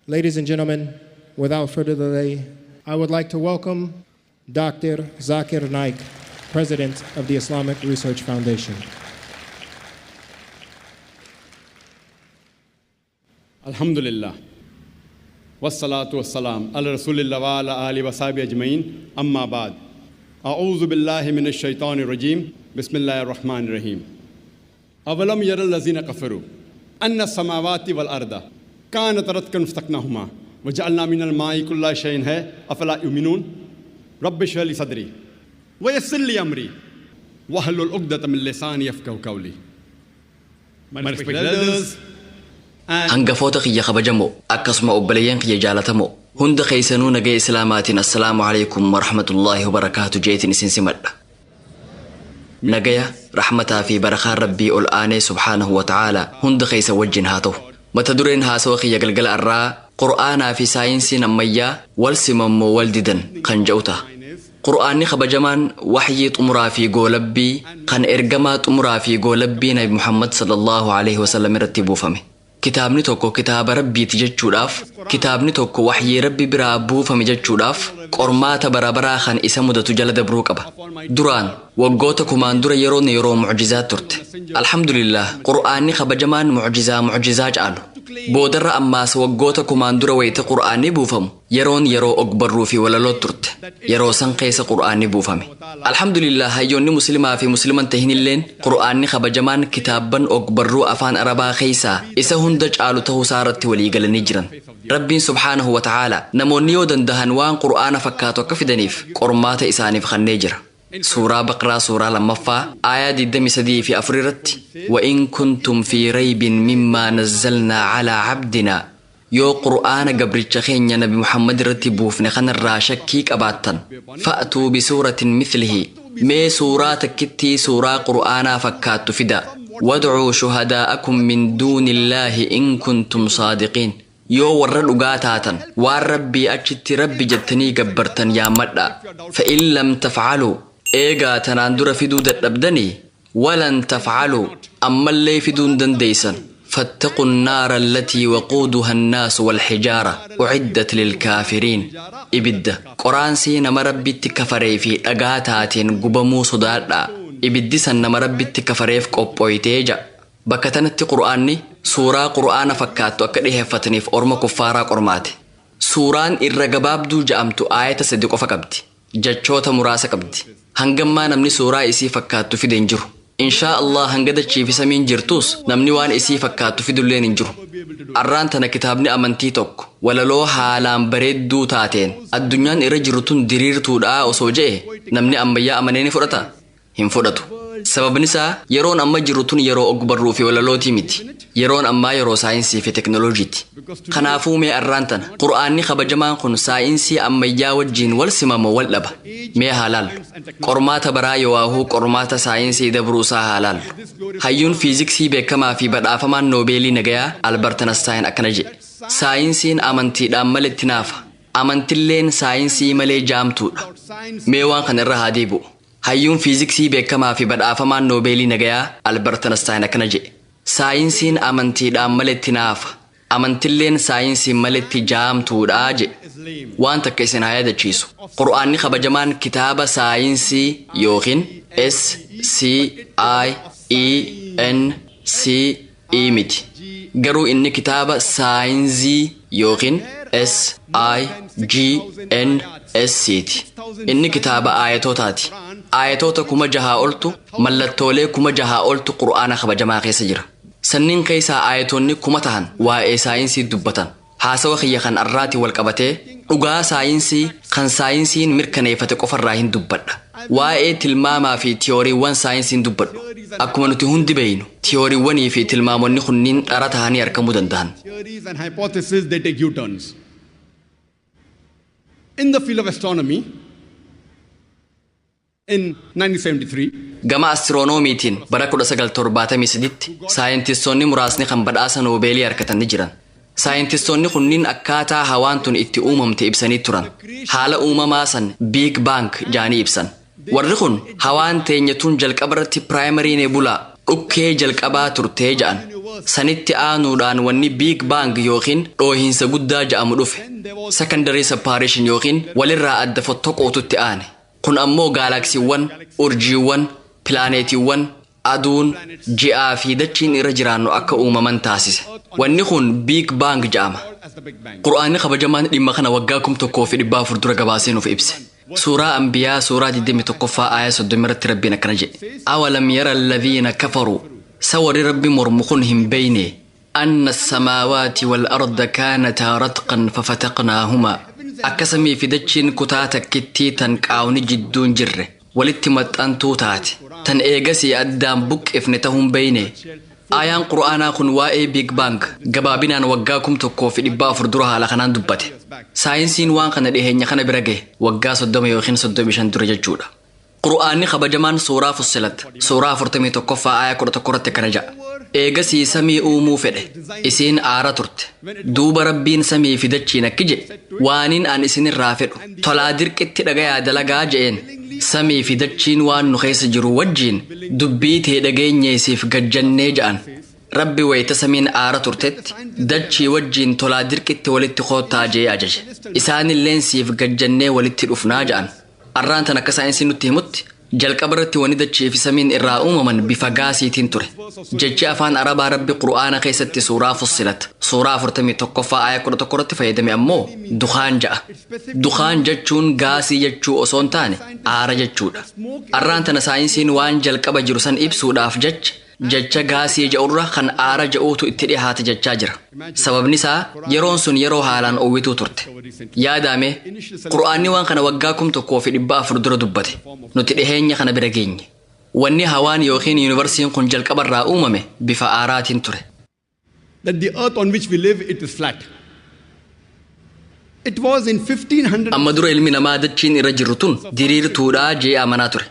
Ladies and gentlemen, without further delay, I would like to welcome Dr. Zakir Naik, President of the Islamic Research Foundation. Alhamdulillah. Wassalatu wassalam ala rasulillah wa ala alihi wa sahbihi ajma'in. Amma ba'd. A'udhu billahi minash shaitanir rajim. Bismillahir rahmanir rahim. Awalam yara allazina kafaru anna samawati wal arda kanat ratkan fastaqnahuma wa ja'alna minal ma'i kulla shay'in hay afala yu'minun. Rabbi shrah li sadri wa yassir li amri wahlul 'uqdatam min lisani yafqahu qawli. My respected elders, hangafoota kiyya kabajamoo akkasuma obboleeyyan kiyya jaalatamoo hunda keessanuu nagaya islaamaatiin assalaamu alaykum wa rahmatullaahi wa barakaatu jeetiin isin simadha. Nagaya rahmataa fi barakaan rabbii ol aanee subhaanahu wa ta'aala hunda keessa wajjin haa ta'u. Mata dureen haasawa kiyya galgala irraa qur'aanaa fi saayinsiin ammayyaa wal simammoo wal didan kan jedhu ta'a. Qur'aanni kabajamaan waxyii xumuraa fi goolabbii kan ergamaa xumuraa fi goolabbii Nabi Muhammad sallallahu alaihi wasallam irratti buufame. Kitaabni tokko kitaaba rabbiiti jechuudhaaf, kitaabni tokko waxyii rabbi biraa buufame jechuudhaaf qormaata barabaraa kan isa mudatu jala dabruu qaba. Duraan waggoota kumaan dura yeroo mucjizaa turte. Alhamdulillah, qur'aanni kabajamaan mucjizaa caalu. Boodarra ammaas waggoota kumaan dura wayita qur'aanni buufamu yeroo ogbarruu fi walaloo turte. Yeroo san keessa qur'aanni buufame. Alhamdulillah, hayyoonni muslimaa fi musliman tahinilleen qur'aanni kabajamaan kitaabban ogbarruu afaan arabaa keessaa isa hunda caalu ta'uu isaarratti walii galanii jiran. Rabbiin subhaanahu wa ta'aala namoonni yoo dandahan waan qur'aana fakkaatu akka fidaniif qormaata isaaniif kennee jira. Suuraa Baqraa suuraa lammaffaa aayaa 23 fi 4 irratti wa in kuntum fi raybin mimma nazzalna ala abdina yoo qur'aana gabricha keenya nabi Muhammad irratti buufne kanarraa shakkii qabaattan fa'atuu bisuuratin mithlihi mee suuraa takkittii suuraa qur'aanaa fakkaattu fida wad'uu shuhadaa'akum min duunillaahi in kuntum saadiqiin yoo warra dhugaa taatan waan rabbii achitti rabbi jettanii gabbartan yaammadha fa'in lam taf'aluu eegaa tanaan dura fiduu dadhabdanii walan taf'aluu ammallee fiduun dandeeysan فاتقوا النار التي وقودها الناس والحجارة أعدت للكافرين. إبدا قرآن سينا مربيت كفري في أغاتاتين قبمو صدادا إبدي سن مربيت كفري في قبويتيجا بكتنت قرآني سورة قرآن فكاتو أكده فتني في أرم كفارا قرماتي سوران إرقباب دو جامتو آية صدق فكبتي جاتشوتا مراسة كبتي هنگما نمني سورة إسي فكاتو في دنجرو إن شاء الله هنقدر في سمين جرتوس نمني وان إسي فكاتو في دولين انجرو أرانتنا كتابني أمانتي توك ولا لو حالان بريد دو تاتين الدنيا إرجرتون درير تودا وسوجيه نمني أمبيا أمانيني فرطا هم فرطو سبب نسا يرون أما جرتون يرو أكبر روفي ولا لو تيميتي يرون أما يرو ساينسي في تكنولوجيتي خنافو مي أرانتنا قرآني خبجمان خن ساينسي أمبيا والجين والسمام واللبا مي حلال قرمات براي واهو قرمات ساينسي دبروسا حلال هيون فيزيكسي بكما في بدافمان نوبيلي نجايا ألبرت أينشتاين أكنجي ساينسين أمانتي دامل التنافة أمانتلين ساينسي ملي جامتو ميوان خن الرهاديبو هيون فيزيكسي بكما في بدافمان نوبيلي نجايا ألبرت أينشتاين أكنجي ساينسين أمانتي دامل التنافة أمانتلين ساينسي ملتي جامتو راجي وان تكيسين هايدا تشيسو قرآني خبجمان كتابة ساينسي يوخين SCIENCE ميتي قرو إني كتابة ساينسي يوخين SIGNSCT إني كتابة آياتو تاتي آياتو كما جها قلتو ملتولي كما جها قلتو قرآن خبجمان خيسا جرا سنين كيسا آياتوني كما تهان وآي ساينسي دبتان haasawa kiyya kan arraati wal qabatee dhugaa saayinsii kan saayinsiin mirkaneeffate qofarraa hin dubbadha. Waa'ee tilmaamaa fi tiyooriiwwan saayinsiin dubbadhu. Akkuma nuti hundi beeynu tiyooriiwwanii fi tilmaamonni kunniin dhara tahanii argamuu danda'an. In the field of astronomy, in 1973, gama astiroonomiitiin bara 1973tti saayintistoonni muraasni kan badhaasa noobeelii argatan ni jiran. Saayintistoonni kunniin akkaataa hawaan tun itti uumamte ibsanii turan. Haala uumamaa san Big Bang jaanii ibsan. Warri kun hawaan teenya tun jalqabarratti Primary Nebula dhukkee jalqabaa turtee ja'an. sanitti aanuudhaan wanni biig baang yookiin dhoohinsa guddaa ja'amu dhufe secondary separation yookiin walirraa adda fottoqootutti aane kun ammoo gaalaksiiwwan urjiiwwan pilaaneetiiwwan aduun ji'aa fi dachiin irra jiraannu akka uumaman taasise wanni kun biig baang ja'ama qur'aanni kabajamaan dhimma kana waggaa 1400 dura gabaasee nuuf ibse suuraa anbiyaa suuraa 21ffaa aaya 30 irratti rabbiin akkana jedhe awalam yara alladhiina kafaruu sawari rabbi mormu kun hin beeyne anna as-samaawaati wal arda kaanataa ratqan fafataqnaahuma akka samii fi dachiin kutaa takkittii tan qaawni jidduun jirre walitti maxxantuu taate tan eegasii addaan buqqifne ta'uun beeyne ayaan qur'aanaa kun waa'ee biig baang gabaabinaan waggaa 1400 dura haala kanaan dubbate saayinsiin waan kana dhiheenya kana bira gahe waggaa 30 yookiin 35 dura jechuudha qur'aanni kabajamaan suuraa fussilat suuraa 41ffaa aaya 11 irratti kana ja'a eegasii samii uumuu fedhe isiin aara turte duuba rabbiin samii fi dachiin akki jedhe waaniin an isinirraa fedhu tolaa dirqitti dhagayaa dalagaa je'een samii fi dachiin waan nu keessa jiru wajjiin dubbii tee dhageenyeesiif gajjannee ja'an rabbi wayita samiin aara turtetti dachii wajjiin tolaa dirqitti walitti koottaa jee ajaje isaanilleen siif gajjannee walitti dhufnaa ja'an arraan tan akka saayinsiin nutti himutti jalqaba irratti wani dachii fi samiin irraa uumaman bifa gaasiitiin ture jechi afaan arabaa rabbi qur'aana keessatti suuraa fussilat suuraa 41ffaa aaya 11 irratti fayyadame ammoo dukaan ja'a dukaan jechuun gaasii jechuu osoo hin taane aara jechuudha arraan tana saayinsiin waan jalqaba jiru san ibsuudhaaf jecha gaasii ja'urra kan aara ja'uutu itti dhihaate jechaa jira sababni isaa yeroon sun yeroo haalaan uwwituu turte yaadame qur'aanni waan kana waggaa 1400 dura dubbate nuti dhiheenya kana bira geenye wanni hawaan yookiin yuunivarsiin kun jalqabarraa uumame bifa aaraatiin ture that the earth on which we live it is flat. It was in 1500 amma dura ilmi namaa dachiin irra jirru tun diriirtuudhaa jee amanaa ture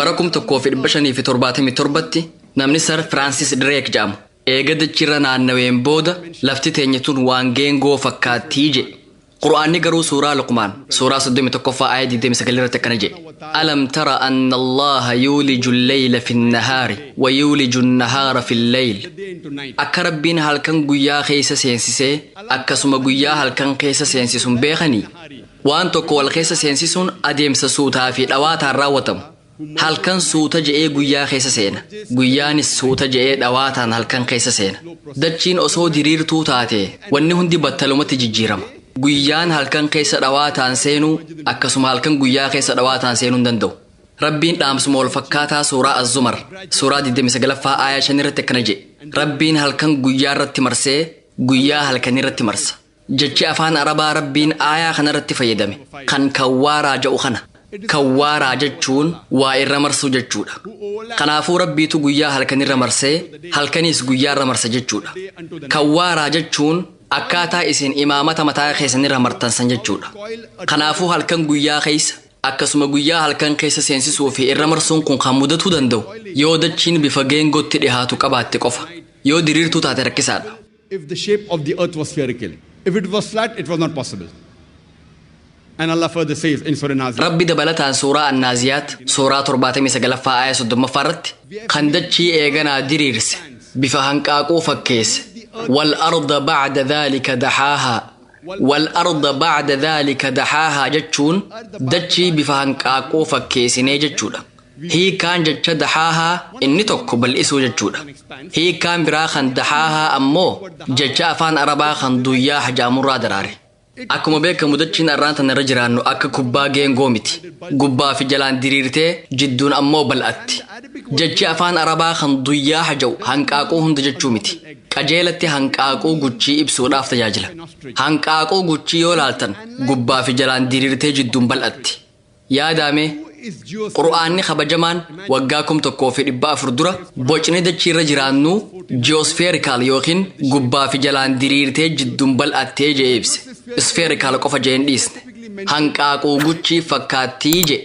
bara 1577tti namni Sir Francis Drake jedhamu eega dachiirra naannaween booda lafti teenya tun waan geengoo fakkaattii jedhe qur'aanni garuu suuraa luqmaan suuraa 31ffaa aaya 29 irratti akkana jedhe alam tara anna allaha yuuliju lleyla fi nnahaari wa yuuliju nnahaara fi lleyl akka rabbiin halkan guyyaa keessa seensisee akkasuma guyyaa halkan keessa seensisuun beekanii waan tokko wal keessa seensisuun adeemsa suutaa fi dhawaataan raawwatamu halkan suuta je'ee guyyaa keessa seena guyyaanis suuta je'ee dhawaataan halkan keessa seena dachiin osoo diriirtuu taate wanni hundi battalumatti jijjiirama guyyaan halkan keessa dhawaataan seenuu akkasuma halkan guyyaa keessa dhawaataan seenuu hin danda'u rabbiin dhaamsuma wal fakkaataa suuraa az-zumar suuraa 29ffaa aaya 5 irratti akkana jedhe rabbiin halkan guyyaa irratti marsee guyyaa halkan irratti marsa jechi afaan arabaa rabbiin aayaa kana irratti fayyadame kan kawwaaraa jedhu kana kawwaaraa jechuun waa irra marsuu jechuudha kanaafuu rabbiitu guyyaa halkan irra marsee halkaniis guyyaa irra marsa jechuudha kawwaaraa jechuun akkaataa isin imaamata mataa keessan irra martansan jechuudha kanaafuu halkan guyyaa keessa akkasuma guyyaa halkan keessa seensisuu fi irra marsuun kun kan mudatuu danda'u yoo dachiin bifa geengootti dhihaatu qabaatte qofa yoo diriirtuu taate rakkisaadha if the shape of the earth was spherical if it was flat it was not possible and Allah further says in Surah Naziyat rabbi dabalataan suuraa an-Naziyaat suuraa 79ffaa aaya 30ffaa irratti kan dachii eeganaa diriirse bifa hanqaaquu fakkeesse والأرض بعد ذلك دحاها والأرض بعد ذلك دحاها جتشون دتشي بفهن كاكو فكيسيني جتشودا هي كان جتش دحاها إني توكو بالإسو جتشودا هي كان براخن دحاها أمو جتش أفان أرباخن دوياح جامورا دراري akkuma beekamu dachiin arraanta narra jiraannu akka kubbaa geengoo miti gubbaa fi jalaan diriirtee jidduun ammoo bal'atti jechi afaan arabaa kan duyyaa haja'u hanqaaquu hunda jechuu miti qajeelatti hanqaaquu guchii ibsuudhaaf tajaajila hanqaaquu guchii yoo laaltan gubbaa fi jalaan diriirtee jidduun bal'atti yaadame qur'aanni kabajamaan waggaa 1400 dura bocni dachiirra jiraannu ji'oosfeerikaal yookiin gubbaa fi jalaan diriirtee jidduun bal'attee jee ibse spherical qofa jeen dhiisne hanqaaquu guchii fakkaattii je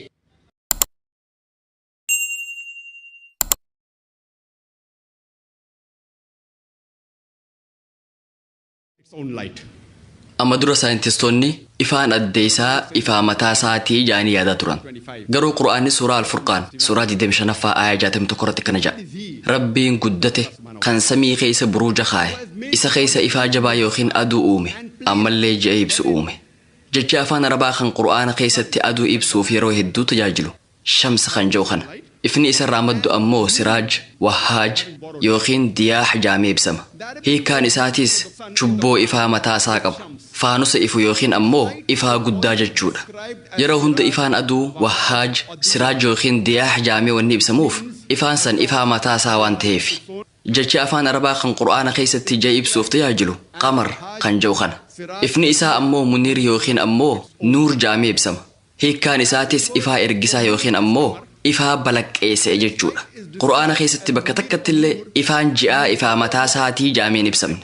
its own light amma dura saayintistoonni ifaan adda isaa ifaa mataa isaatii jaanii yaadaa turan garuu qur'aanni suuraa al-furqaan suuraa 25ffaa aaya 61 irratti kana jedha rabbiin guddate kan samii keessa buruuja kaaye isa keessa ifaa jabaa yookiin aduu uume ammallee ji'a ibsu uume. Jecha afaan arabaa kan qura'aana keessatti aduu ibsuuf yeroo hedduu tajaajilu shamsa kan jedhu kana. Ifni isarraa maddu ammoo siraaj, wahaaj yookiin diyaax jaamee ibsama. Hiikaan isaatis chubboo ifaa mataa isaa qabu. Faanusa ifu yookiin ammoo ifaa guddaa jechuudha. Yeroo hunda ifaan aduu, wahaaj, siraaj yookiin diyaax jaamee wanni ibsamuuf ifaan san ifaa mataa isaa waan ta'eef. Jechi afaan arabaa kan qura'aana keessatti ji'a ibsuuf tajaajilu qamar kan jedhu kana. Ifni isaa ammoo muniir yookiin ammoo nuur jaamee ibsama. Hiikaan isaatis ifaa ergisaa yookiin ammoo ifaa balaqqeesse jechuudha. Qura'aana keessatti bakka takkatti illee ifaan ji'aa ifaa mataa isaatii jaameen ibsamne.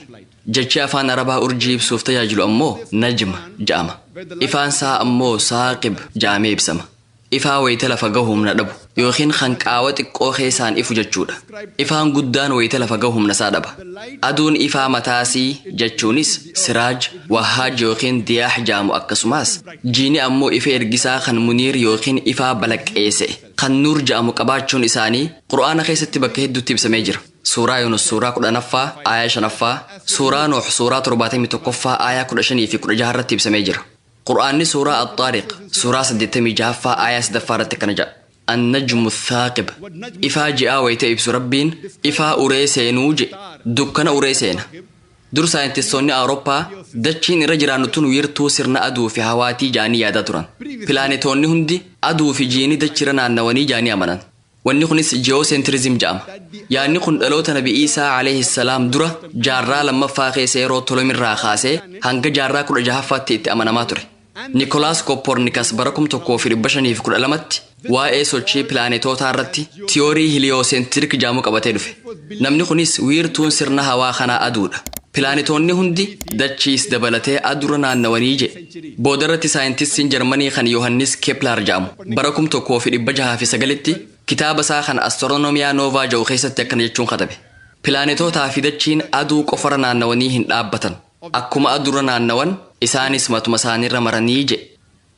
Jechi afaan arabaa urjii ibsuuf tajaajilu ammoo najma jedhama. Ifaan isaa ammoo saaqib jaamee ibsama. Ifaa wayita lafa gahu humna dhabu yookiin kan qaawa xiqqoo keessaan ifu jechuudha. Ifaan guddaan wayita lafa gahu humna isaa dhaba. Aduun ifaa mataasii jechuunis siraaj, wahaaj yookiin diyaax jaamu akkasumas jiini ammoo ifa ergisaa kan muniir yookiin ifaa balaqqeesse kan nuur jaamu qabaachuun isaanii qura'aana keessatti bakka hedduutti ibsamee jira. Suuraa Yunus suuraa 10ffaa aayaa 5ffaa, suuraa Nuux suuraa 71ffaa aayaa 15 fi 16 irratti ibsamee jira. Qur'aanni suuraa At-Taariq suuraa 86ffaa aayaa 3ffaa irratti kana jedha. An-najmu thaaqib ifaa ji'aa wayita ibsu rabbiin ifaa uree seenuu je dukkana uree seena. Dur saayintistoonni Awurooppaa dachiin irra jiraannu tun wiirtuu sirna aduu fi hawaatii jaanii yaadaa turan. Pilaanetoonni hundi aduu fi jiini dachira naannawanii jaanii amanan. Wanni kunis ji'oosentirizim jedhama. Yaanni kun dhaloota Nabi Iisaa alayhi salaam dura jaarraa lammaffaa keessa yeroo Tolomirraa kaasee hanga jaarraa 16ffaatti itti amanamaa ture. Nikolaas Koppornikas bara 1512tti waa'ee sochii pilaanetootaa irratti tiyoorii hiliyoosentirik jedhamu qabatee dhufe. Namni kunis wiirtuun sirna hawaa kanaa aduudha. Pilaanetoonni hundi dachiis dabalatee aduura naannawanii je. Boodarratti saayintistiin Jarmanii kan Yohannis Kepler jedhamu bara 1609tti kitaaba isaa kan Astronomiyaa Noovaa jedhu keessatti akkana jechuun katabe. Pilaanetootaa fi dachiin aduu qofara naannawanii hin dhaabbatan. Akkuma aduura naannawan isaanis matuma isaaniirra maranii je.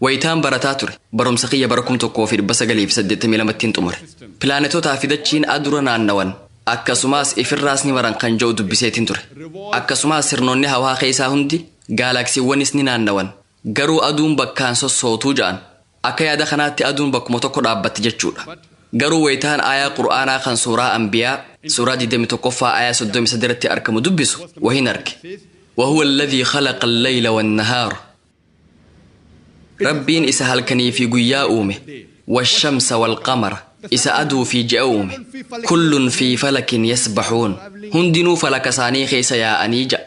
Wayitaan barataa ture barumsa kiyya bara 1982tti xumure. Pilaanetootaa fi dachiin aduura naannawan akkasumas ifirraas ni maran kan jedhu dubbiseetiin ture. Akkasumas sirnoonni hawaa keessaa hundi gaalaksiiwwanis ni naannawan. Garuu aduun bakkaan sossootuu ja'an. Akka yaada kanaatti aduun bakkuma tokko dhaabbatti jechuudha. Garuu wayitaan aayaa qura'aanaa kan suuraa Anbiyaa suuraa 21ffaa aayaa 33 irratti argamu dubbisu wahin arge. وهو الذي خلق الليل والنهار ربين إسا هلكني في قيا أومه والشمس والقمر إسا أدو في جأومه كل في فلك يسبحون هندنو فلك ساني خيس يا أنيجا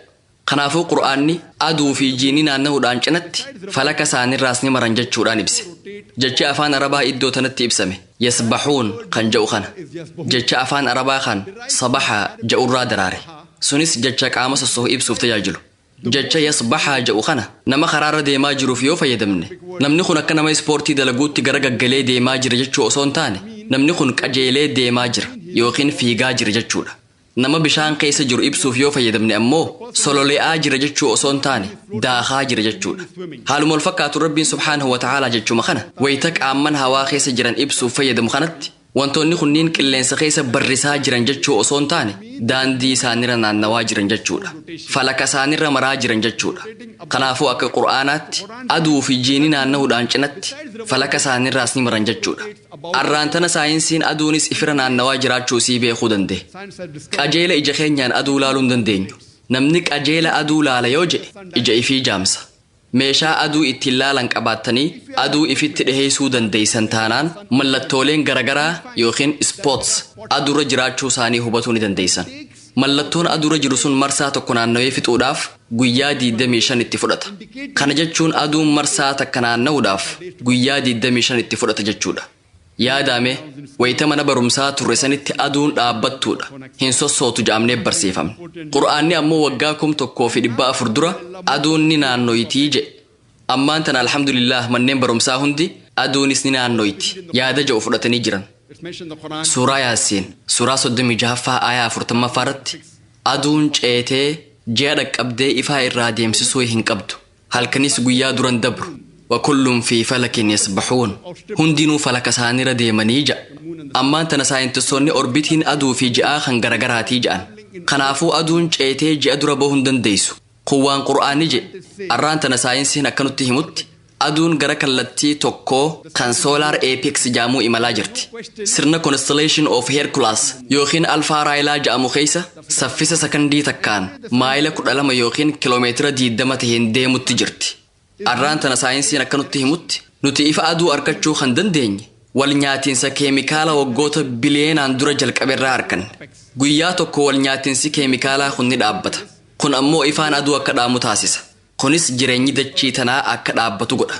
خنافو قرآني أدو في جينينا أنه دانجنت فلك ساني راسني مرنجت شوران إبسي جتش أفان أربا إدو تنت إبسمه يسبحون خان جو خان جتش أفان أربا خان صباحا جو الرادراري سونيس جتشا قامس الصهو إبسوف تجاجلو جتشا يصبحا جو خانا نما خرار ديما جرو فيو فيدمني نمني خون أكنا ما سبورتي دلقوتي غرقا قلي ديما جر جتشو أصون تاني نمني خون كأجيلي ديما جر يوخين فيقا جر جتشو نما بشان قيس جرو إبسوف يو فيدمني أمو سولولي آجر جتشو أصون تاني داخا جر جتشو حالو ملفقات ربي سبحانه وتعالى جتشو مخانا ويتك آمن هوا خيس جران إبسوف فيدم خانت wantoonni kunniin qilleensa keessa barrisaa jiran jechuu osoo hin taane daandii isaanirra naannawaa jiran jechuudha. Falaka isaanirra maraa jiran jechuudha. Kanaafuu akka qura'aanaatti aduu fi jiini naanna'uudhaan cinatti falaka isaanirraas ni maran jechuudha. Arraantana saayinsiin aduunis ifira naannawaa jiraachuu sii beekuu danda'e. Qajeela ija keenyaan aduu laaluu hin dandeenyu. Namni qajeela aduu laala yoo jedhe ija ifii jaamsa. Meeshaa aduu ittiin laalan qabaattanii aduu ifitti dhiheessuu dandeessan taanaan mallattooleen garagaraa yookiin spots aduura jiraachuu isaanii hubatuu ni dandeessan. Mallattoon aduura jiru sun marsaa tokko naannawee fixuudhaaf guyyaa 25 itti fudhata. Kana jechuun aduun marsaa takka naanna'uudhaaf guyyaa 25 itti fudhata jechuudha. Yaadame wayita mana barumsaa turre sanitti aduun dhaabbattuudha. Hin sossootu jedhamnee barsiifamne. Qura'aanni ammoo waggaa 1400 dura aduun ni naannoyitii jedhe. Ammaan tana alhamdulillah manneen barumsaa hundi aduunis ni naannoyti. Yaada jedhu fudhatanii jiran. Suuraa Yaasiin suuraa 36ffaa aayaa 40ffaa irratti aduun ceetee ji'a dhaqqabdee ifaa irraa deemsisuu hin qabdu. Halkanis guyyaa duran dabru. وكل في فلك يسبحون هندينو فلك سانيرا ديماني جا أما أنت نساين تسوني أوربيتين أدو في جاء خنجرجراتي جان Kanaafuu aduun ceetee ji'a dura bahuu hin dandeessu. Kun waan qur'aanni jedhe. Arraan tana saayinsiin akkanutti himutti aduun gara kallattii tokkoo kan solar apex jedhamuu imalaa jirti. Sirna constellation of Hercules yookiin Alpha Raayilaa jedhamu keessa saffisa sakandii takkaan maayila 12 yookiin kiiloomeetira 20 taheen deemutti jirti. Arraan tana saayinsiin akkanutti himutti nuti ifa aduu argachuu kan dandeenye wal nyaatiinsa keemikaala waggoota biliyeenaan dura jalqabeerraa arganne. Guyyaa tokko wal nyaatiinsi keemikaalaa kun ni dhaabbata. Kun ammoo ifaan aduu akka dhaamu taasisa. Kunis jireenyi dachii tanaa akka dhaabbatu godha.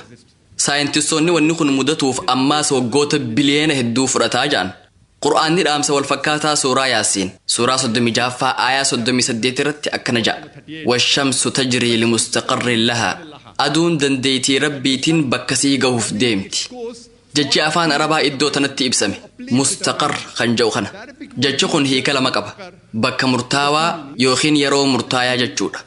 Saayintistoonni wanni kun mudatuuf ammaas waggoota biliyeena hedduu fudhataa jiran. Qur'aanni dhaamsa wal fakkaataa suuraa Yaasiin suuraa 36 aayaa 38 irratti akkana jedha. Washamsu tajrii limustaqarrin lahaa. Aduun dandeetii rabbiitiin bakka sii gahuuf deemti. Jechi afaan Arabaa iddoo tanatti ibsame mustaqar kan jedhu kana. Jechi kun hiika lama qaba. Bakka murtaawaa yookiin yeroo murtaayaa jechuudha.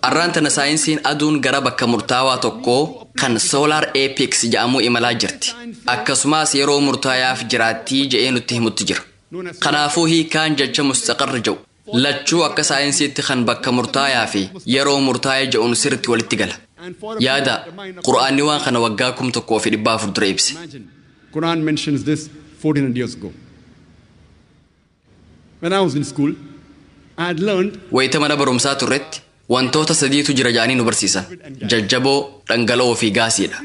Arraan tana saayinsiin aduun gara bakka murtaawaa tokkoo kan solar apex jedhamu imalaa jirti. Akkasumas yeroo murtaayaaf jiraattii jedhee nutti himutti jira. Kanaafuu hiikaan jecha mustaqar jedhu lachuu akka saayinsiitti kan bakka murtaayaa fi yeroo murtaayaa jedhuun sirriitti walitti gala. Yaada Qur'aanni waan kana waggaa 1400 dura ibse. Quran mentions this 1400 years ago. When I was in school, I had learned wayita mana barumsaa turretti wantoota sadiitu jira jedhanii nu barsiisan. Jajjaboo, dhangala'oo fi gaasiidha.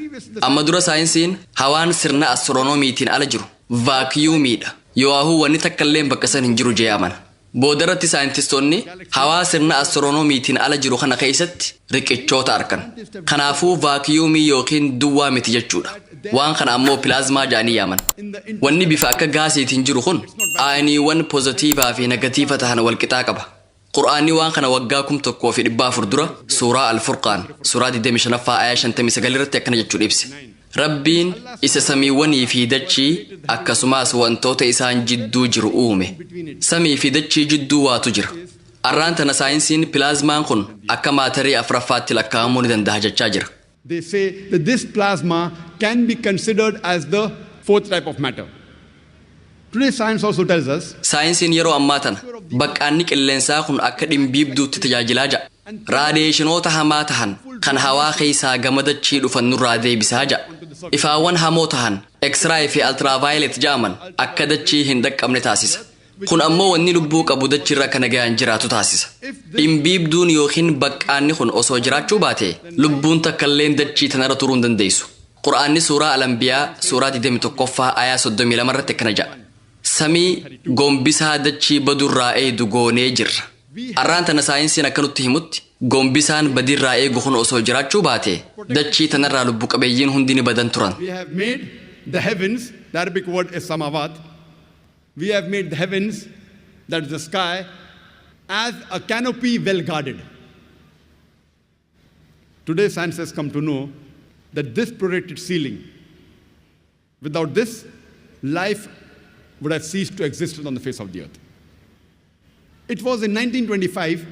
Amma dura saayinsiin hawaan sirna astiroonomiitiin ala jiru vaakiyuumiidha. Yoahuu wanni takkallee bakka san hin jiru jee amana. Boodarratti saayintistoonni hawaa sirna astiroonomiitiin ala jiru kana keessatti riqichoota argan. Kanaafuu vaakiyuumii yookiin duwwaa miti jechuudha. Waan kana ammoo pilaazmaa jedhanii yaaman. Wanni bifa akka gaasiitiin jiru kun aayiniiwwan poozitiivaa fi negatiiva tahan walqixaa qaba. Qur'aanni waan kana waggaa 1400 dura suuraa Al-Furqaan suuraa 25 aayaa 59 irratti akkana jechuudha ibse. Rabbiin isa samiiwwanii fi dachii akkasumas wantoota isaan jidduu jiru uume. Samii fi dachii jidduu waatu jira. Arraan tana saayinsiin pilaazmaan kun akka maatarii afuraffaatti lakkaa'amuu ni danda'a jechaa jira. they say that this plasma can be considered as the fourth type of matter. Today science also tells us saayinsiin yeroo ammaa tana baqqaanni qilleensaa kun akka dhimbiibduutti tajaajilaa jira. Raadiyeeshinoota hamaa tahan kan hawaa keessaa gama dachii dhufan nurraa deebisaa jira. Ifaawwan hamoo tahan X-ray fi ultraviolet jedhaman akka dachii hin dhaqqabne taasisa. Kun ammoo wanni lubbuu qabu dachiirra kana ga'an jiraatu taasisa. Dhimbiibduun yookiin baqqaanni kun osoo jiraachuu baate lubbuun takkalleen dachii tanarra turuu hin dandeessu. Qur'aanni suuraa Al-Anbiyaa suuraa 21 aayaa 32 irratti akkana jedha. Samii gombisaa dachii badurraa eegu goonee jirra. Arraan tana saayinsiin akkanutti himutti gombisaan badirraa eegu kun osoo jiraachuu baate dachii tanarraa lubbu qabeeyyiin hundi ni badan turan. we have made the heavens, the Arabic word is samawat. We have made the heavens, that is the sky, as a canopy well guarded. Today science has come to know that this protected ceiling, without this, life would have ceased to exist on the face of the earth. It was in 1925,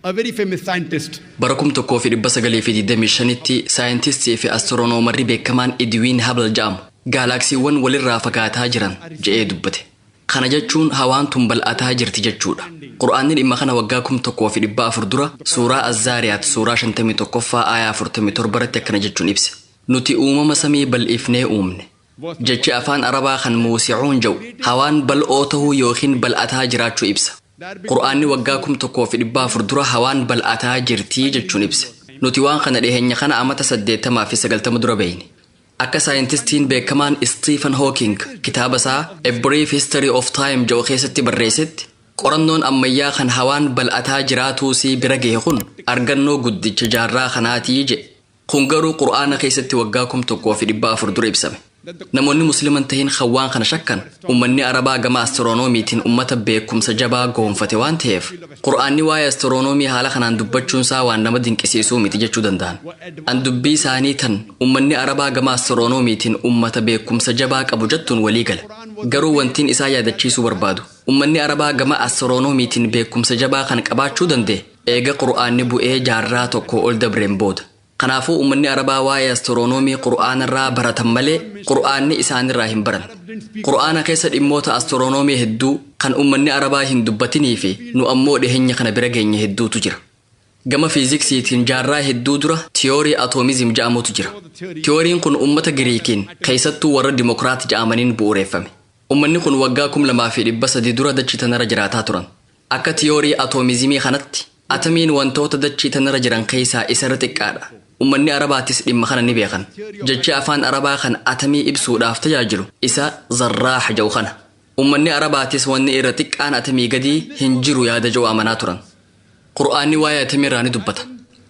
a very famous scientist. Bara 1925tti saayintistii fi astiroonomarri beekamaan Edwin Hubble jedhamu gaalaksiiwwan walirraa fagaataa jiran jedhee dubbate. Kana jechuun hawaan tun bal'ataa jirti jechuudha. Qur'aanni dhimma kana waggaa 1400 dura suuraa Az-Zaariyaat suuraa 51 aayaa 47 irratti akkana jechuun ibse. Nuti uumama samii bal'ifnee uumne. Jechi afaan Arabaa kan muusicuun jedhu hawaan bal'oo tahuu yookiin bal'ataa jiraachuu ibsa. Qur'aanni waggaa 1400 dura hawaan bal'ataa jirtii jechuun ibse. Nuti waan kana dhiheenya kana amata 80 fi 90 dura beeyne. Akka saayintistiin beekamaan Stephen Hawking kitaaba isaa A Brief History of Time jedhu keessatti barreessetti qorannoon ammayyaa kan hawaan bal'ataa jiraatuu si bira gahe kun argannoo guddicha jaarraa kanaatii jedhe. Kun garuu Qur'aana keessatti waggaa 1400 dura ibsame. Namoonni musliman tahin khawaan kana shakkan ummanni Arabaa gama astiroonomiitiin ummata beekumsa jabaa goonfate waan ta'eef Qur'aanni waa'ee astiroonomii haala kanaan dubbachuun isaa waan nama dinqisiisuu miti jechuu danda'an. An dubbii isaanii tan ummanni Arabaa gama astiroonomiitiin ummata beekumsa jabaa qabu jettuun walii gala. Garuu wantiin isaa yaadachiisuu barbaadu ummanni Arabaa gama astiroonomiitiin beekumsa jabaa kan qabaachuu danda'e eega Qur'aanni bu'ee jaarraa tokko ol dabreen booda. Kanaafuu uummanni Arabaa waa'ee astiroonoomii Qur'aana irraa baratan malee Qur'aanni isaan irraa hin baran. Qur'aana keessa dhimmoota astiroonoomii hedduu kan uummanni Arabaa hin dubbatinii fi nu ammoo dhiheenya kana bira geenye hedduutu jira. Gama fiiziksiitiin jaarraa hedduu dura tiyoorii atoomizim jedhamutu jira. Tiyooriin kun uummata Giriikiin keessattuu warra Dimokiraat jedhamaniin bu'uureeffame. Uummanni kun waggaa 2300 dura dachii tanarra jiraataa turan. Akka tiyoorii atoomizimii kanatti atamiin wantoota dachii tanarra jiran keessaa isarra xiqqaadha. Uummanni Arabaatis dhimma kana ni beekan. Jechi afaan Arabaa kan atamii ibsuudhaaf tajaajilu isa zarraax jedhu kana. Uummanni Arabaatis wanni irra xiqqaan atamii gadii hin jiru yaada jedhu amanaa turan. Qur'aanni waa'ee atamii irraa ni dubbata.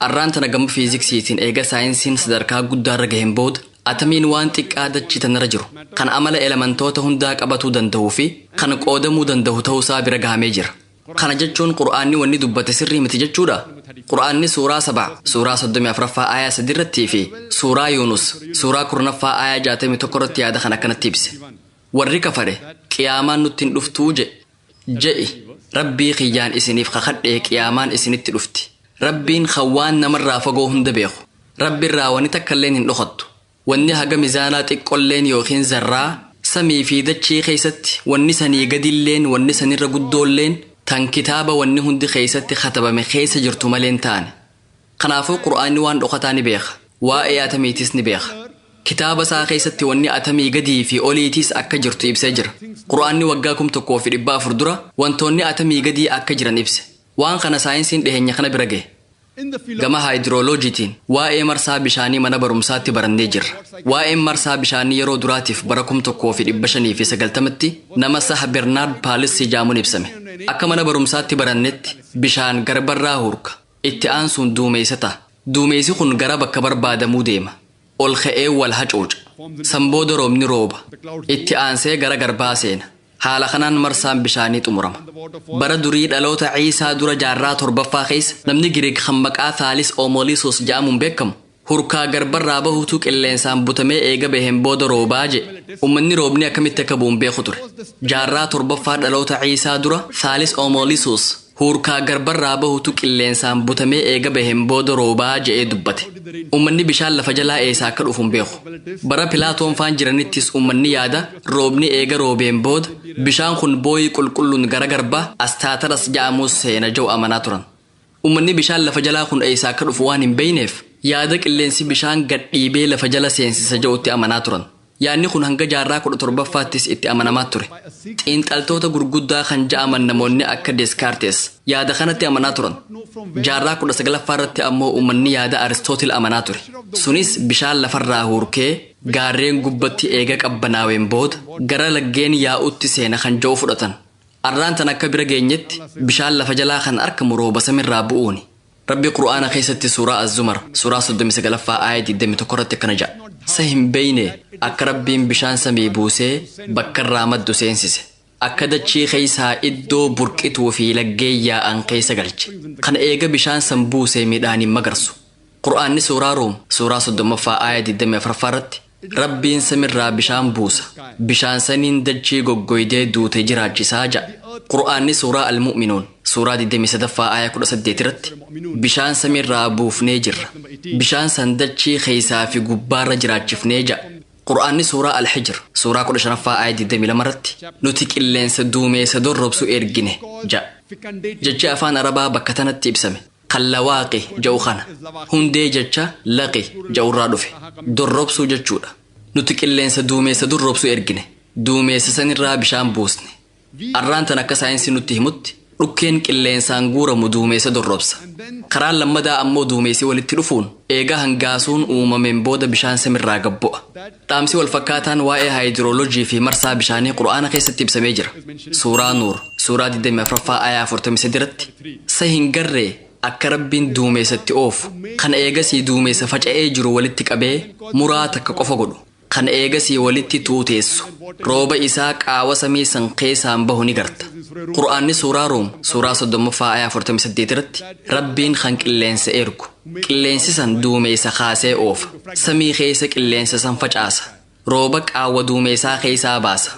Arraan tana gama fiiziksiitiin eega saayinsiin sadarkaa guddaarra gaheen booda atamiin waan xiqqaa dachii tanarra jiru kan amala elementoota hundaa qabatuu danda'uu fi kan qoodamuu danda'u ta'uusaa bira gahamee jira. Kana jechuun Qur'aanni wanni dubbate sirrii miti jechuudha. Qur'aanni suuraa 7 suuraa 34ffaa aayaa 3 irratti fi suuraa Yunus suuraa 10ffaa aayaa 61 irratti yaada kana akkanatti ibse. Warri kafare qiyaamaan nutti hin dhuftuu je'i rabbii kiyyaan isiniif kakadhee qiyaamaan isinitti dhufti. Rabbiin khawwaan namarraa fagoo hunda beeku. Rabbiirraa wanni takkalleen hin dhokattu. Wanni haga mizaanaa xiqqolleen yookiin zarraa samii fi dachii keessatti wanni sanii gadilleen wanni sanirra guddoolleen tan kitaaba wanni hundi keessatti katabame keessa jirtu maleen taane. Kanaafuu Qur'aanni waan dhokataa ni beeka. Waa'ee atamiitis ni beeka. Kitaaba isaa keessatti wanni atamii gadii fi oliitiis akka jirtu ibsee jira. Qur'aanni waggaa 1400 dura wantoonni atamii gadii akka jiran ibse. Waan kana saayinsiin dhiheenya kana bira gahe. Gama haayidrooloojiitiin waa'ee marsaa bishaanii mana barumsaatti barannee jirra. Waa'een marsaa bishaanii yeroo duraatiif bara 1590tti nama saha Bernaard Paalis jedhamuun ibsame. Akka mana barumsaatti barannetti bishaan garbarraa hurka. Itti aansuun duumessa ta'a. Duumessi kun gara bakka barbaadamuu deema. Ol ka'ee wal hacuuca. Sanbooda roobni rooba. Itti aansee gara garbaa seena. Haala kanaan marsaan bishaanii xumurama. Bara durii dhaloota Ciisaa dura jaarraa 7ffaa keessa namni Giriik kan maqaa Thaalis Oomoliisos jedhamuun beekamu hurkaa garbarraa bahuutu qilleensaan butamee eega baheen booda roobaa jedhe. Uummanni roobni akkamitti akka bu'uun beeku ture. Jaarraa 7ffaa dhaloota Ciisaa dura Thaalis Oomoliisos hurkaa garbarraa bahuutu qilleensaan butamee eega baheen booda roobaa jedhee dubbate. Uummanni bishaan lafa jalaa eessaa akka dhufuun beeku. Bara Pilaatoon faan jiranittis uummanni yaada roobni eega roobeen booda bishaan kun booyii qulqulluun gara garbaa Astaataras jedhamuus seena jedhu amanaa turan. Uummanni bishaan lafa jalaa kun eessaa akka dhufu waan hin beeyneef yaada qilleensi bishaan gad dhiibee lafa jala seensisa jedhutti amanaa turan. Yaanni kun hanga jaarraa 17ffaattis itti amanamaa ture. Xiinxaltoota gurguddaa kan ja'aman namoonni akka Deskaartes yaada kanatti amanaa turan. Jaarraa 19ffaa irratti ammoo uummanni yaada Aristootil amanaa ture. Sunis bishaan lafarraa hurkee gaarreen gubbatti eega qabbanaaween booda gara laggeen yaa'utti seena kan jedhu fudhatan. Arraan tan akka bira geenyetti bishaan lafa jalaa kan argamu rooba samirraa bu'uuni. Rabbi Qur'aana keessatti suuraa Az-Zumar suuraa 39ffaa aayaa 21 irratti akkana jedha. Sa hin beeyne akka Rabbiin bishaan samii buusee bakka irraa maddu seensise. Akka dachii keessaa iddoo burqituu fi laggeen yaa'an keessa galche. Kana eega bishaan san buusee midhaaniin magarsu. Qur'aanni suuraa Ruum suuraa 30ffaa aayaa 24ffaa irratti Rabbiin samirraa bishaan buusa. Bishaan saniin dachii goggoydee duute jiraachisaa jedha. Qur'aanni suuraa Al-Mu'minuun suuraa 23ffaa aayaa 18 irratti bishaan samirraa buufnee jirra. Bishaan san dachii keessaa fi gubbaarra jiraachifnee jedha. Qur'aanni suuraa Al-Hijr suuraa 15ffaa aayaa 22 irratti nuti qilleensa duumessa dorrobsu ergine jedha. Jechi afaan Arabaa bakka tanatti ibsame. Kan lawaaqi jedhu kana hundee jecha laqi jedhurraa dhufe dorrobsuu jechuudha. Nuti qilleensa duumessa dorrobsu ergine duumessa sanirraa bishaan buusne. Arraan tan akka saayinsii nutti himutti dhukkeen qilleensaan guuramu duumessa dorrobsa. Karaan lammadaa ammoo duumessi walitti dhufuun eega hangaasuun uumameen booda bishaan samirraa gabbu'a. Dhaamsi wal fakkaataan waa'ee haayidrooloojii fi marsaa bishaanii Qur'aana keessatti ibsamee jira. Suuraa Nuur suuraa 24ffaa aayaa 43 irratti sa hin garree akka Rabbiin duumessatti oofu kan eegasii duumessa faca'ee jiru walitti qabee muraa takka qofa godhu kan eegasii walitti tuuteessu rooba isaa qaawa samii san keessaan bahu ni garta. Qur'aanni suuraa Ruum suuraa 30ffaa aayaa 48 irratti Rabbiin kan qilleensa ergu qilleensi san duumessa kaasee oofa samii keessa qilleensa san facaasa rooba qaawa duumessaa keessaa baasa.